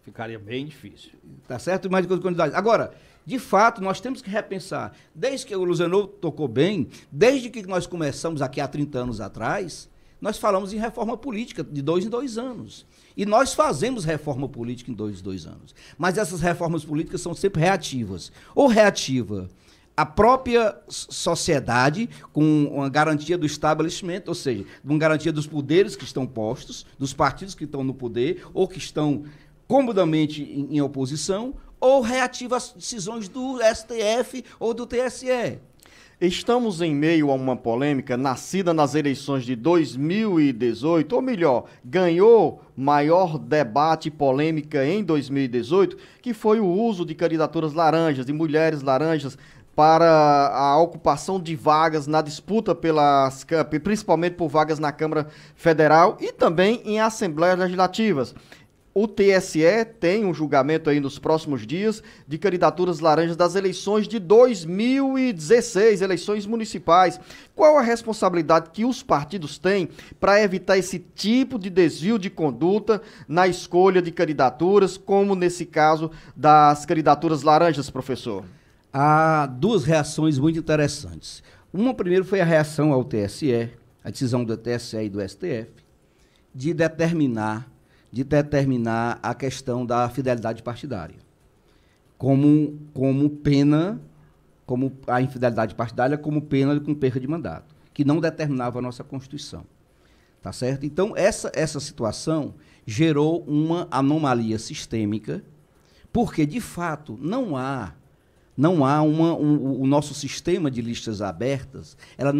Ficaria bem difícil. Tá certo? Imagina com candidaturas. Agora, de fato, nós temos que repensar. Desde que o Luziano tocou bem, desde que nós começamos aqui há 30 anos atrás, nós falamos em reforma política de 2 em 2 anos. E nós fazemos reforma política em 2 anos. Mas essas reformas políticas são sempre reativas. Ou reativa a própria sociedade, com uma garantia do establishment, ou seja, uma garantia dos poderes que estão postos, dos partidos que estão no poder, ou que estão comodamente em oposição, ou reativa as decisões do STF ou do TSE. Estamos em meio a uma polêmica nascida nas eleições de 2018, ou melhor, ganhou maior debate e polêmica em 2018, que foi o uso de candidaturas laranjas, de mulheres laranjas, para a ocupação de vagas na disputa principalmente por vagas na Câmara Federal e também em Assembleias Legislativas. O TSE tem um julgamento aí nos próximos dias de candidaturas laranjas das eleições de 2016, eleições municipais. Qual a responsabilidade que os partidos têm para evitar esse tipo de desvio de conduta na escolha de candidaturas, como nesse caso das candidaturas laranjas, professor? Há 2 reações muito interessantes. Uma, primeiro, foi a reação ao TSE, a decisão do TSE e do STF, de determinar a questão da fidelidade partidária, como pena, como a infidelidade partidária, como pena com perda de mandato, que não determinava a nossa Constituição. Tá certo? Então, essa situação gerou uma anomalia sistêmica, porque, de fato, o nosso sistema de listas abertas, ela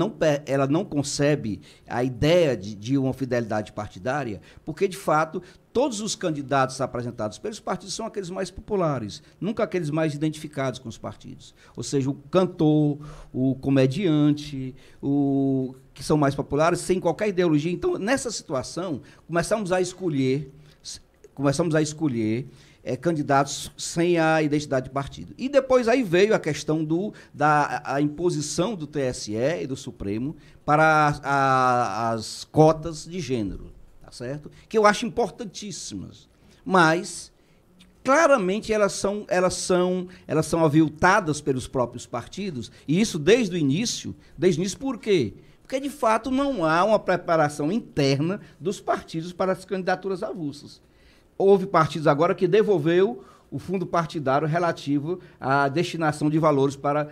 não concebe a ideia de uma fidelidade partidária, porque, de fato, todos os candidatos apresentados pelos partidos são aqueles mais populares, nunca aqueles mais identificados com os partidos. Ou seja, o cantor, o comediante, que são mais populares, sem qualquer ideologia. Então, nessa situação, começamos a escolher candidatos sem a identidade de partido. E depois aí veio a questão da imposição do TSE e do Supremo para as cotas de gênero, tá certo? Que eu acho importantíssimas, mas claramente elas são aviltadas pelos próprios partidos, e isso desde o início. Por quê? Porque, de fato, não há uma preparação interna dos partidos para as candidaturas avulsas. Houve partidos agora que devolveu o fundo partidário relativo à destinação de valores para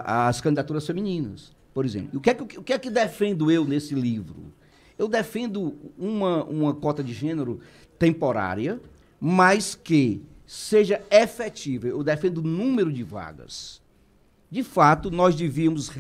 as candidaturas femininas, por exemplo. E o que é que defendo eu nesse livro? Eu defendo uma cota de gênero temporária, mas que seja efetiva. Eu defendo o número de vagas. De fato, nós devíamos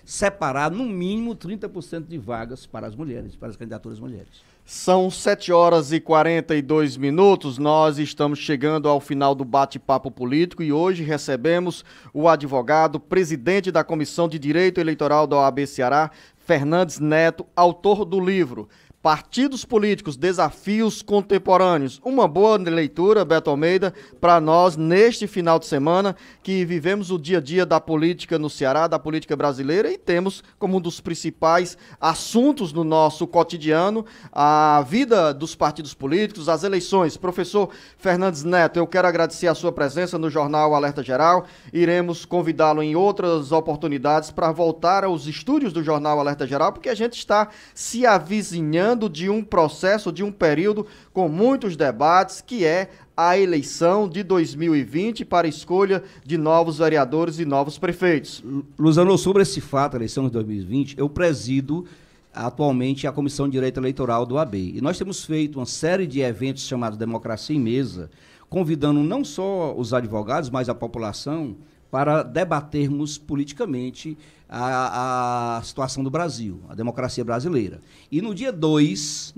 separar, no mínimo, 30% de vagas para as mulheres, para as candidaturas mulheres. São 7h42. Nós estamos chegando ao final do bate-papo político e hoje recebemos o advogado, presidente da Comissão de Direito Eleitoral da OAB Ceará, Fernandes Neto, autor do livro Partidos Políticos, Desafios Contemporâneos. Uma boa leitura, Beto Almeida, para nós neste final de semana que vivemos o dia a dia da política no Ceará, da política brasileira, e temos como um dos principais assuntos no nosso cotidiano a vida dos partidos políticos, as eleições. Professor Fernandes Neto, eu quero agradecer a sua presença no Jornal Alerta Geral. Iremos convidá-lo em outras oportunidades para voltar aos estúdios do Jornal Alerta Geral, porque a gente está se avizinhando de um processo, de um período com muitos debates, que é a eleição de 2020 para a escolha de novos vereadores e novos prefeitos. Luziano, sobre esse fato, a eleição de 2020, eu presido atualmente a Comissão de Direito Eleitoral do OAB. E nós temos feito uma série de eventos chamados Democracia em Mesa, convidando não só os advogados, mas a população para debatermos politicamente a situação do Brasil, a democracia brasileira. E no dia 6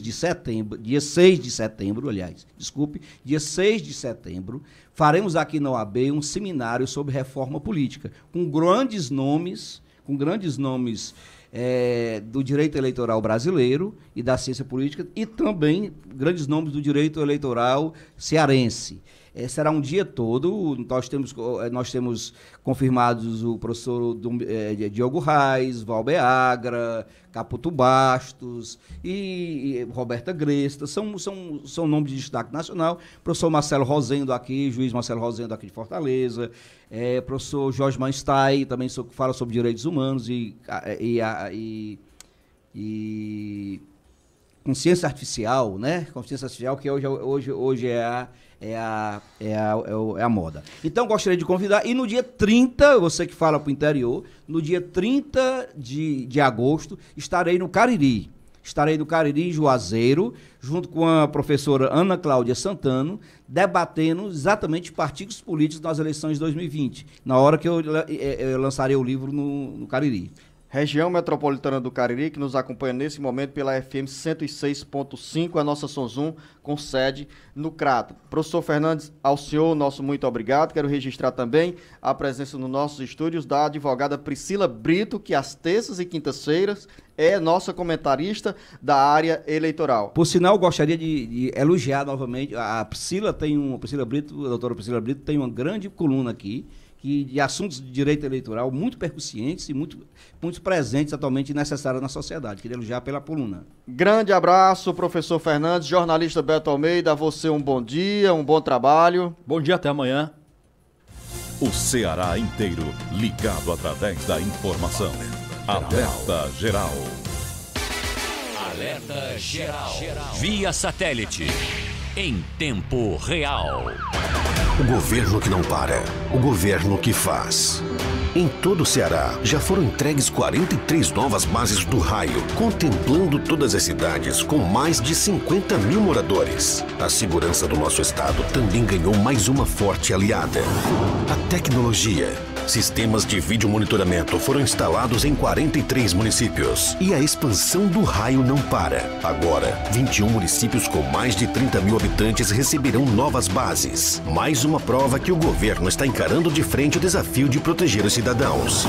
de setembro, dia 6 de setembro, faremos aqui na OAB um seminário sobre reforma política, com grandes nomes do direito eleitoral brasileiro e da ciência política, e também grandes nomes do direito eleitoral cearense. Será um dia todo. Nós temos confirmados o professor Diogo Reis, Valbeagra, Caputo Bastos e Roberta Gresta. São nomes de destaque nacional. Professor Marcelo Rosendo aqui, juiz Marcelo Rosendo aqui de Fortaleza. Professor Jorge Manstein, também fala sobre direitos humanos e consciência artificial, né? Consciência artificial, que hoje é a moda. Então, gostaria de convidar. E no dia 30, você que fala para o interior, no dia 30 de agosto, estarei no Cariri. Estarei no Cariri, em Juazeiro, junto com a professora Ana Cláudia Santano, debatendo exatamente partidos políticos nas eleições de 2020, na hora que eu lançarei o livro no Cariri. Região Metropolitana do Cariri, que nos acompanha nesse momento pela FM 106.5, a nossa Sonzum, com sede no Crato. Professor Fernandes, ao senhor, nosso muito obrigado. Quero registrar também a presença nos nossos estúdios da advogada Priscila Brito, que às terças e quintas-feiras é nossa comentarista da área eleitoral. Por sinal, gostaria de elogiar novamente a doutora Priscila Brito tem uma grande coluna aqui, de assuntos de direito eleitoral muito percussientes e muito presentes atualmente e necessários na sociedade. Queria elogiar pela coluna. Grande abraço, professor Fernandes. Jornalista Beto Almeida, a você um bom dia, um bom trabalho. Bom dia, até amanhã. O Ceará inteiro ligado através da informação. Alerta Geral. Alerta Geral. Via satélite. Em tempo real. O governo que não para. O governo que faz. Em todo o Ceará, já foram entregues 43 novas bases do Raio, contemplando todas as cidades com mais de 50 mil moradores. A segurança do nosso estado também ganhou mais uma forte aliada. A tecnologia. Sistemas de vídeo monitoramento foram instalados em 43 municípios. E a expansão do Raio não para. Agora, 21 municípios com mais de 30 mil habitantes receberão novas bases. Mais uma prova que o governo está encarando de frente o desafio de proteger os cidadãos.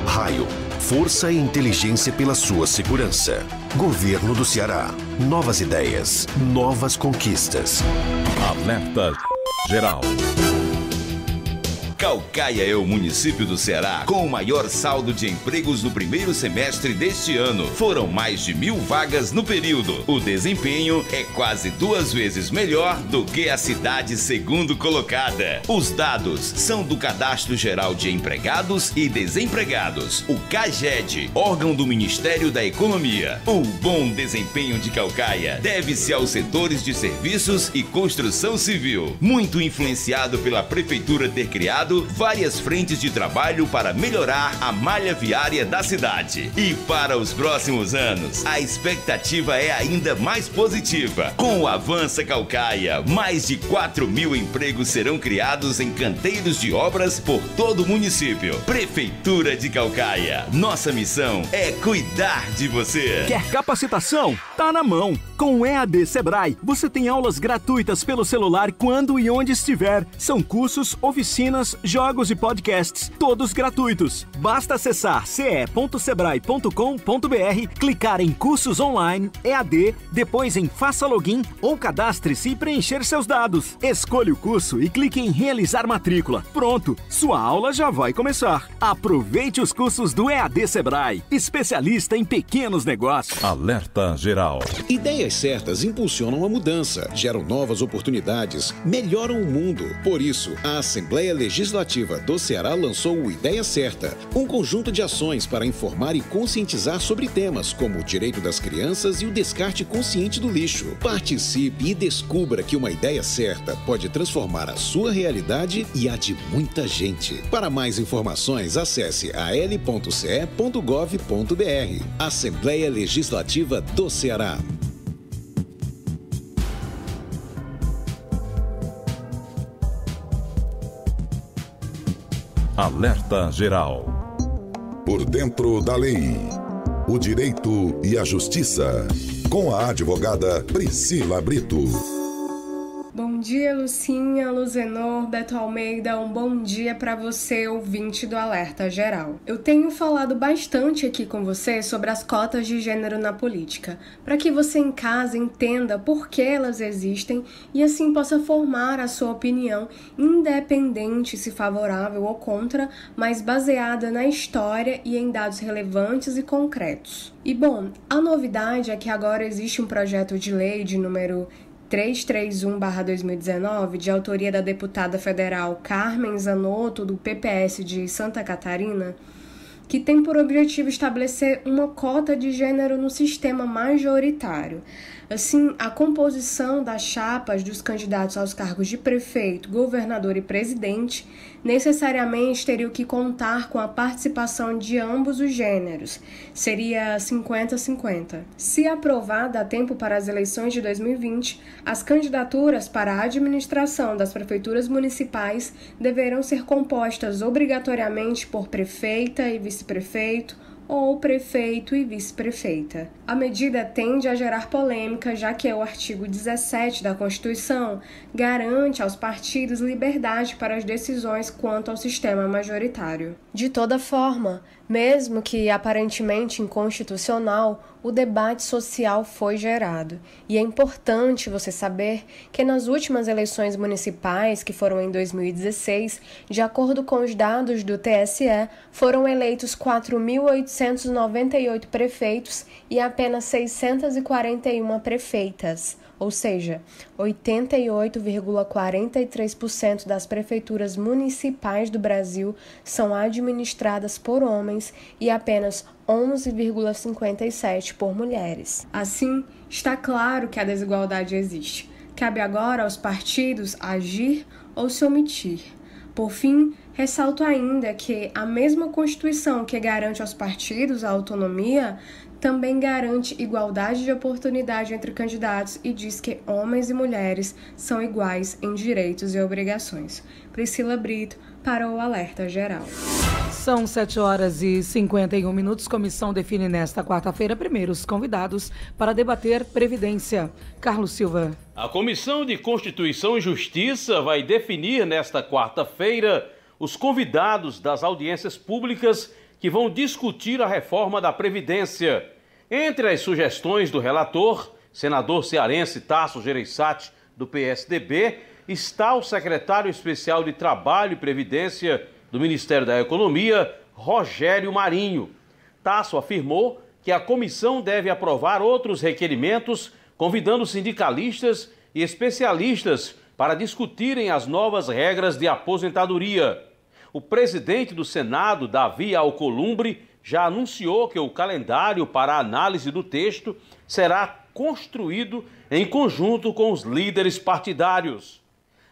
Raio. Força e inteligência pela sua segurança. Governo do Ceará. Novas ideias. Novas conquistas. Alerta Geral. Caucaia é o município do Ceará com o maior saldo de empregos no primeiro semestre deste ano. Foram mais de 1.000 vagas no período. O desempenho é quase 2 vezes melhor do que a cidade segundo colocada. Os dados são do Cadastro Geral de Empregados e Desempregados, o CAGED, órgão do Ministério da Economia. O bom desempenho de Caucaia deve-se aos setores de serviços e construção civil, muito influenciado pela Prefeitura ter criado várias frentes de trabalho para melhorar a malha viária da cidade. E para os próximos anos, a expectativa é ainda mais positiva. Com o Avança Caucaia, mais de 4.000 empregos serão criados em canteiros de obras por todo o município. Prefeitura de Caucaia, nossa missão é cuidar de você. Quer capacitação? Tá na mão. Com o EAD Sebrae, você tem aulas gratuitas pelo celular quando e onde estiver. São cursos, oficinas, jogos e podcasts, todos gratuitos. Basta acessar ce.sebrae.com.br, clicar em cursos online, EAD, depois em faça login ou cadastre-se e preencher seus dados. Escolha o curso e clique em realizar matrícula. Pronto, sua aula já vai começar. Aproveite os cursos do EAD Sebrae, especialista em pequenos negócios. Alerta Geral. Ideias certas impulsionam a mudança, geram novas oportunidades, melhoram o mundo. Por isso, a Assembleia Legislativa do Ceará lançou o Ideia Certa, um conjunto de ações para informar e conscientizar sobre temas como o direito das crianças e o descarte consciente do lixo. Participe e descubra que uma ideia certa pode transformar a sua realidade e a de muita gente. Para mais informações, acesse al.ce.gov.br. Assembleia Legislativa do Ceará. Alerta Geral. Por dentro da lei. O direito e a justiça. Com a advogada Priscila Brito. Bom dia, Lucinha, Luzenor, Beto Almeida, um bom dia para você, ouvinte do Alerta Geral. Eu tenho falado bastante aqui com você sobre as cotas de gênero na política, para que você em casa entenda por que elas existem e assim possa formar a sua opinião, independente se favorável ou contra, mas baseada na história e em dados relevantes e concretos. E bom, a novidade é que agora existe um projeto de lei de número 331/2019, de autoria da deputada federal Carmen Zanotto, do PPS de Santa Catarina, que tem por objetivo estabelecer uma cota de gênero no sistema majoritário. Assim, a composição das chapas dos candidatos aos cargos de prefeito, governador e presidente necessariamente teriam que contar com a participação de ambos os gêneros. Seria 50-50. Se aprovada a tempo para as eleições de 2020, as candidaturas para a administração das prefeituras municipais deverão ser compostas obrigatoriamente por prefeita e vice-prefeito, ou prefeito e vice-prefeita. A medida tende a gerar polêmica, já que o artigo 17 da Constituição garante aos partidos liberdade para as decisões quanto ao sistema majoritário. De toda forma, mesmo que aparentemente inconstitucional, o debate social foi gerado. E é importante você saber que nas últimas eleições municipais, que foram em 2016, de acordo com os dados do TSE, foram eleitos 4.898 prefeitos e apenas 641 prefeitas. Ou seja, 88,43% das prefeituras municipais do Brasil são administradas por homens e apenas 11,57% por mulheres. Assim, está claro que a desigualdade existe. Cabe agora aos partidos agir ou se omitir. Por fim, ressalto ainda que a mesma Constituição que garante aos partidos a autonomia também garante igualdade de oportunidade entre candidatos e diz que homens e mulheres são iguais em direitos e obrigações. Priscila Brito, para o Alerta Geral. São 7h51. Comissão define nesta quarta-feira primeiros convidados para debater Previdência. Carlos Silva. A Comissão de Constituição e Justiça vai definir nesta quarta-feira os convidados das audiências públicas que vão discutir a reforma da Previdência. Entre as sugestões do relator, senador cearense Tasso Gereissati, do PSDB, está o secretário especial de Trabalho e Previdência do Ministério da Economia, Rogério Marinho. Tasso afirmou que a comissão deve aprovar outros requerimentos, convidando sindicalistas e especialistas para discutirem as novas regras de aposentadoria. O presidente do Senado, Davi Alcolumbre, já anunciou que o calendário para a análise do texto será construído em conjunto com os líderes partidários.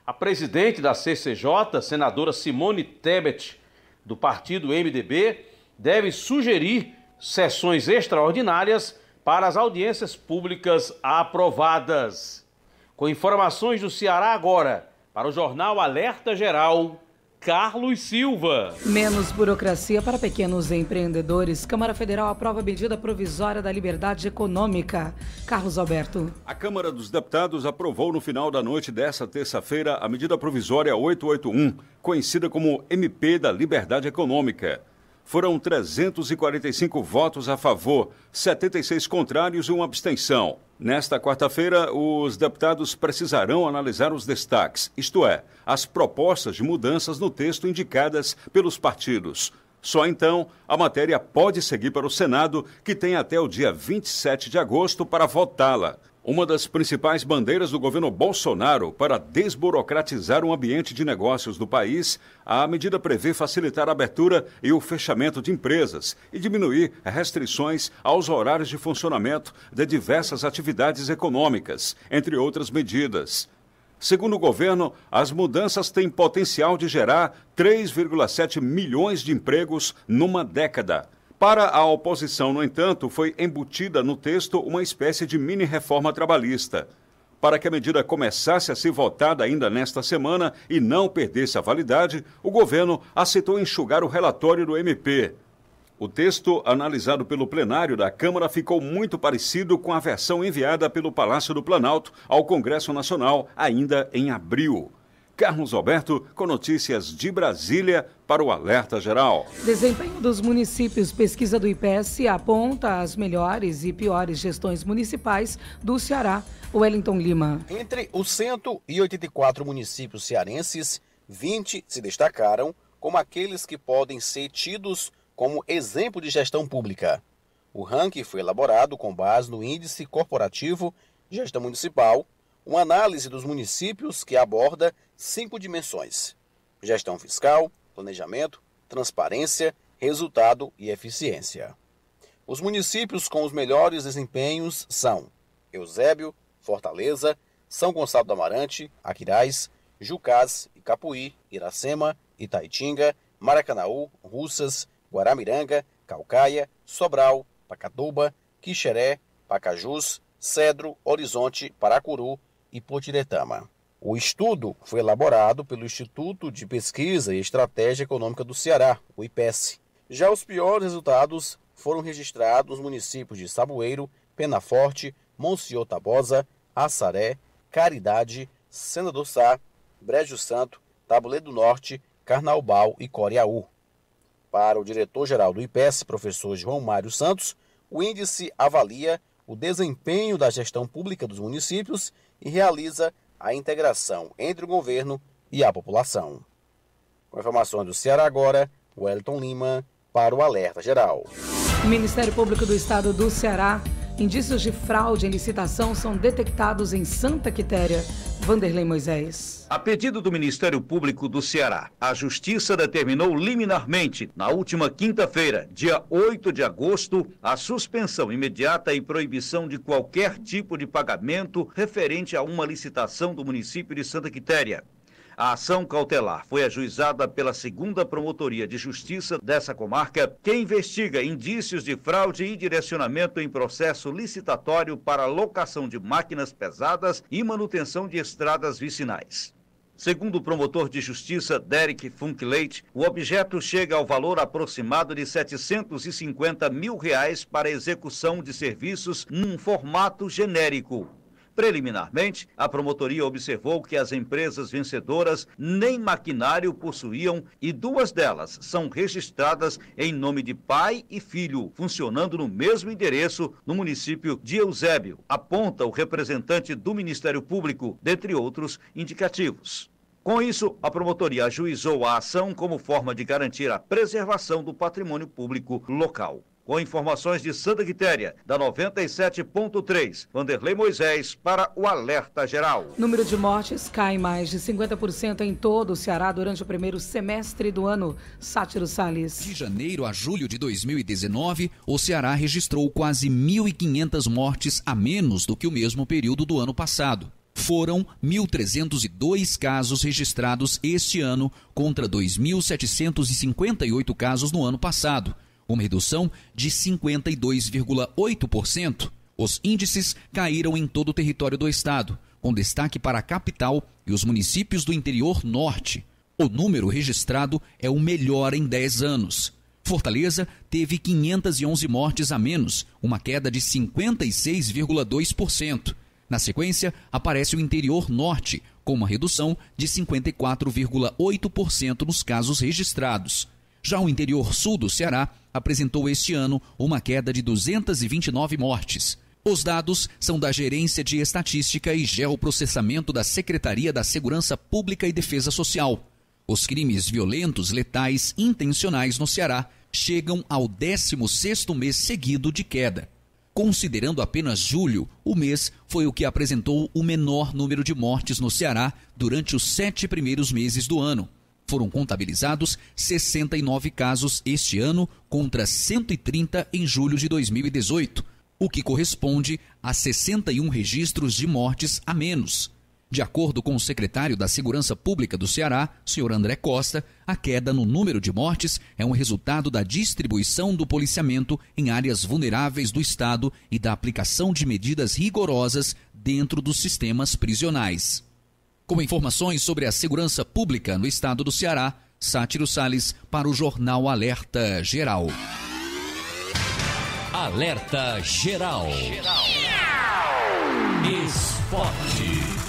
A presidente da CCJ, senadora Simone Tebet, do partido MDB, deve sugerir sessões extraordinárias para as audiências públicas aprovadas. Com informações do Ceará agora, para o Jornal Alerta Geral, Carlos Silva. Menos burocracia para pequenos empreendedores. Câmara Federal aprova medida provisória da liberdade econômica. Carlos Alberto. A Câmara dos Deputados aprovou no final da noite desta terça-feira a medida provisória 881, conhecida como MP da Liberdade Econômica. Foram 345 votos a favor, 76 contrários e uma abstenção. Nesta quarta-feira, os deputados precisarão analisar os destaques, isto é, as propostas de mudanças no texto indicadas pelos partidos. Só então, a matéria pode seguir para o Senado, que tem até o dia 27 de agosto para votá-la. Uma das principais bandeiras do governo Bolsonaro para desburocratizar o ambiente de negócios do país, a medida prevê facilitar a abertura e o fechamento de empresas e diminuir restrições aos horários de funcionamento de diversas atividades econômicas, entre outras medidas. Segundo o governo, as mudanças têm potencial de gerar 3,7 milhões de empregos numa década. Para a oposição, no entanto, foi embutida no texto uma espécie de mini-reforma trabalhista. Para que a medida começasse a ser votada ainda nesta semana e não perdesse a validade, o governo aceitou enxugar o relatório do MP. O texto, analisado pelo plenário da Câmara, ficou muito parecido com a versão enviada pelo Palácio do Planalto ao Congresso Nacional, ainda em abril. Carlos Alberto, com notícias de Brasília para o Alerta Geral. Desempenho dos municípios. Pesquisa do IPES aponta as melhores e piores gestões municipais do Ceará. Wellington Lima. Entre os 184 municípios cearenses, 20 se destacaram como aqueles que podem ser tidos como exemplo de gestão pública. O ranking foi elaborado com base no Índice Corporativo de Gestão Municipal, uma análise dos municípios que aborda 5 dimensões: gestão fiscal, planejamento, transparência, resultado e eficiência. Os municípios com os melhores desempenhos são Eusébio, Fortaleza, São Gonçalo do Amarante, Aquiraz, Jucás, Icapuí, Iracema, Itaitinga, Maracanaú, Russas, Guaramiranga, Caucaia, Sobral, Pacatuba, Quixeré, Pacajus, Cedro, Horizonte, Paracuru e Potiretama. O estudo foi elaborado pelo Instituto de Pesquisa e Estratégia Econômica do Ceará, o IPES. Já os piores resultados foram registrados nos municípios de Saboeiro, Penaforte, Monsenhor Tabosa, Assaré, Caridade, Sena do Sá, Brejo Santo, Tabuleiro do Norte, Carnaubal e Coriaú. Para o diretor-geral do IPES, professor João Mário Santos, o índice avalia o desempenho da gestão pública dos municípios e realiza a integração entre o governo e a população. Com informações do Ceará agora, Wellington Lima para o Alerta Geral. O Ministério Público do Estado do Ceará. Indícios de fraude em licitação são detectados em Santa Quitéria. Vanderlei Moisés. A pedido do Ministério Público do Ceará, a Justiça determinou liminarmente, na última quinta-feira, dia 8 de agosto, a suspensão imediata e proibição de qualquer tipo de pagamento referente a uma licitação do município de Santa Quitéria. A ação cautelar foi ajuizada pela 2ª Promotoria de Justiça dessa comarca, que investiga indícios de fraude e direcionamento em processo licitatório para locação de máquinas pesadas e manutenção de estradas vicinais. Segundo o promotor de justiça Derek Funk Leite, o objeto chega ao valor aproximado de R$ 750 mil para execução de serviços num formato genérico. Preliminarmente, a promotoria observou que as empresas vencedoras nem maquinário possuíam e 2 delas são registradas em nome de pai e filho, funcionando no mesmo endereço no município de Eusébio, aponta o representante do Ministério Público, dentre outros indicativos. Com isso, a promotoria ajuizou a ação como forma de garantir a preservação do patrimônio público local. Com informações de Santa Quitéria, da 97.3, Vanderlei Moisés para o Alerta Geral. Número de mortes cai mais de 50% em todo o Ceará durante o primeiro semestre do ano. Sátiro Salles. De janeiro a julho de 2019, o Ceará registrou quase 1.500 mortes a menos do que o mesmo período do ano passado. Foram 1.302 casos registrados este ano contra 2.758 casos no ano passado. Uma redução de 52,8%. Os índices caíram em todo o território do estado, com destaque para a capital e os municípios do interior norte. O número registrado é o melhor em 10 anos. Fortaleza teve 511 mortes a menos, uma queda de 56,2%. Na sequência, aparece o interior norte, com uma redução de 54,8% nos casos registrados. Já o interior sul do Ceará apresentou este ano uma queda de 229 mortes. Os dados são da Gerência de Estatística e Geoprocessamento da Secretaria da Segurança Pública e Defesa Social. Os crimes violentos, letais e intencionais no Ceará chegam ao 16º mês seguido de queda. Considerando apenas julho, o mês foi o que apresentou o menor número de mortes no Ceará durante os 7 primeiros meses do ano. Foram contabilizados 69 casos este ano contra 130 em julho de 2018, o que corresponde a 61 registros de mortes a menos. De acordo com o secretário da Segurança Pública do Ceará, Sr. André Costa, a queda no número de mortes é um resultado da distribuição do policiamento em áreas vulneráveis do estado e da aplicação de medidas rigorosas dentro dos sistemas prisionais. Com informações sobre a segurança pública no estado do Ceará, Sátiro Salles para o Jornal Alerta Geral. Alerta Geral. Esporte.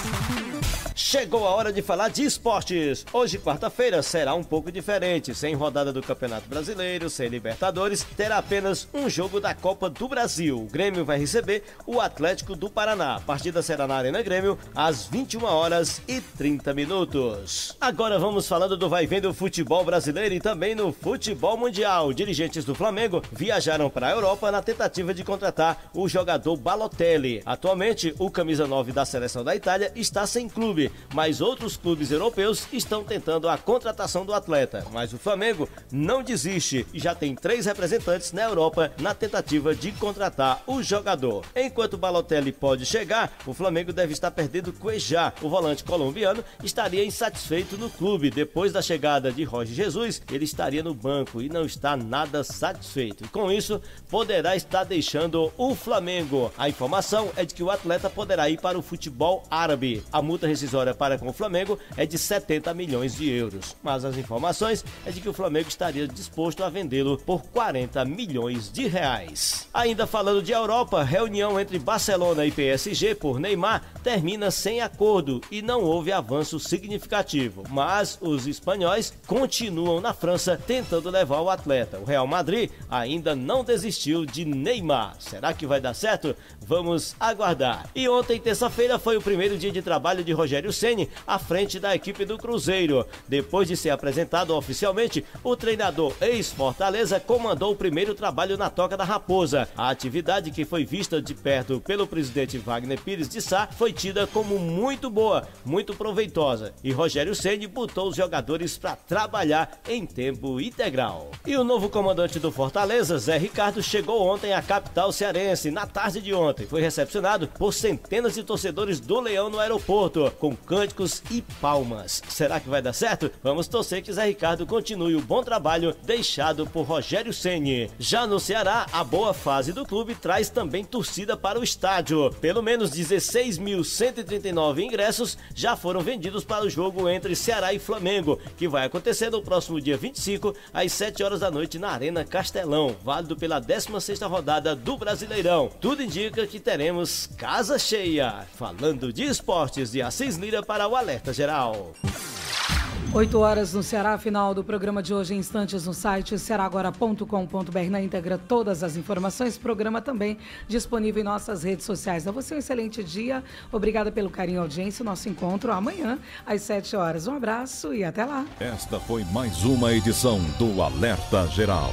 Chegou a hora de falar de esportes. Hoje, quarta-feira, será um pouco diferente. Sem rodada do Campeonato Brasileiro, sem Libertadores, terá apenas um jogo da Copa do Brasil. O Grêmio vai receber o Atlético do Paraná. A partida será na Arena Grêmio, às 21h30. Agora vamos falando do vai e vem do futebol brasileiro e também no futebol mundial. Dirigentes do Flamengo viajaram para a Europa na tentativa de contratar o jogador Balotelli. Atualmente, o camisa 9 da seleção da Itália está sem clube, mas outros clubes europeus estão tentando a contratação do atleta. Mas o Flamengo não desiste e já tem 3 representantes na Europa na tentativa de contratar o jogador. Enquanto o Balotelli pode chegar, o Flamengo deve estar perdendo Cuejá. O volante colombiano estaria insatisfeito no clube. Depois da chegada de Jorge Jesus, ele estaria no banco e não está nada satisfeito. Com isso, poderá estar deixando o Flamengo. A informação é de que o atleta poderá ir para o futebol árabe. A multa rescisória para com o Flamengo é de 70 milhões de euros. Mas as informações é de que o Flamengo estaria disposto a vendê-lo por 40 milhões de reais. Ainda falando de Europa, reunião entre Barcelona e PSG por Neymar termina sem acordo e não houve avanço significativo. Mas os espanhóis continuam na França tentando levar o atleta. O Real Madrid ainda não desistiu de Neymar. Será que vai dar certo? Vamos aguardar. E ontem, terça-feira, foi o primeiro dia de trabalho de Rogério Ceni à frente da equipe do Cruzeiro. Depois de ser apresentado oficialmente, o treinador ex-Fortaleza comandou o primeiro trabalho na Toca da Raposa. A atividade, que foi vista de perto pelo presidente Wagner Pires de Sá, foi tida como muito boa, muito proveitosa. E Rogério Ceni botou os jogadores para trabalhar em tempo integral. E o novo comandante do Fortaleza, Zé Ricardo, chegou ontem à capital cearense. Na tarde de ontem, foi recepcionado por centenas de torcedores do Leão no aeroporto, com cânticos e palmas. Será que vai dar certo? Vamos torcer que Zé Ricardo continue o bom trabalho deixado por Rogério Ceni. Já no Ceará, a boa fase do clube traz também torcida para o estádio. Pelo menos 16.139 ingressos já foram vendidos para o jogo entre Ceará e Flamengo, que vai acontecer no próximo dia 25, às 7 horas da noite, na Arena Castelão, válido pela 16ª rodada do Brasileirão. Tudo indica que teremos casa cheia. Falando de esportes, de Assis Lira para o Alerta Geral. 8 horas no Ceará, final do programa de hoje em instantes no site cearagora.com.br. Na íntegra, todas as informações. Programa também disponível em nossas redes sociais. A você um excelente dia. Obrigada pelo carinho e audiência. Nosso encontro amanhã às 7 horas. Um abraço e até lá. Esta foi mais uma edição do Alerta Geral.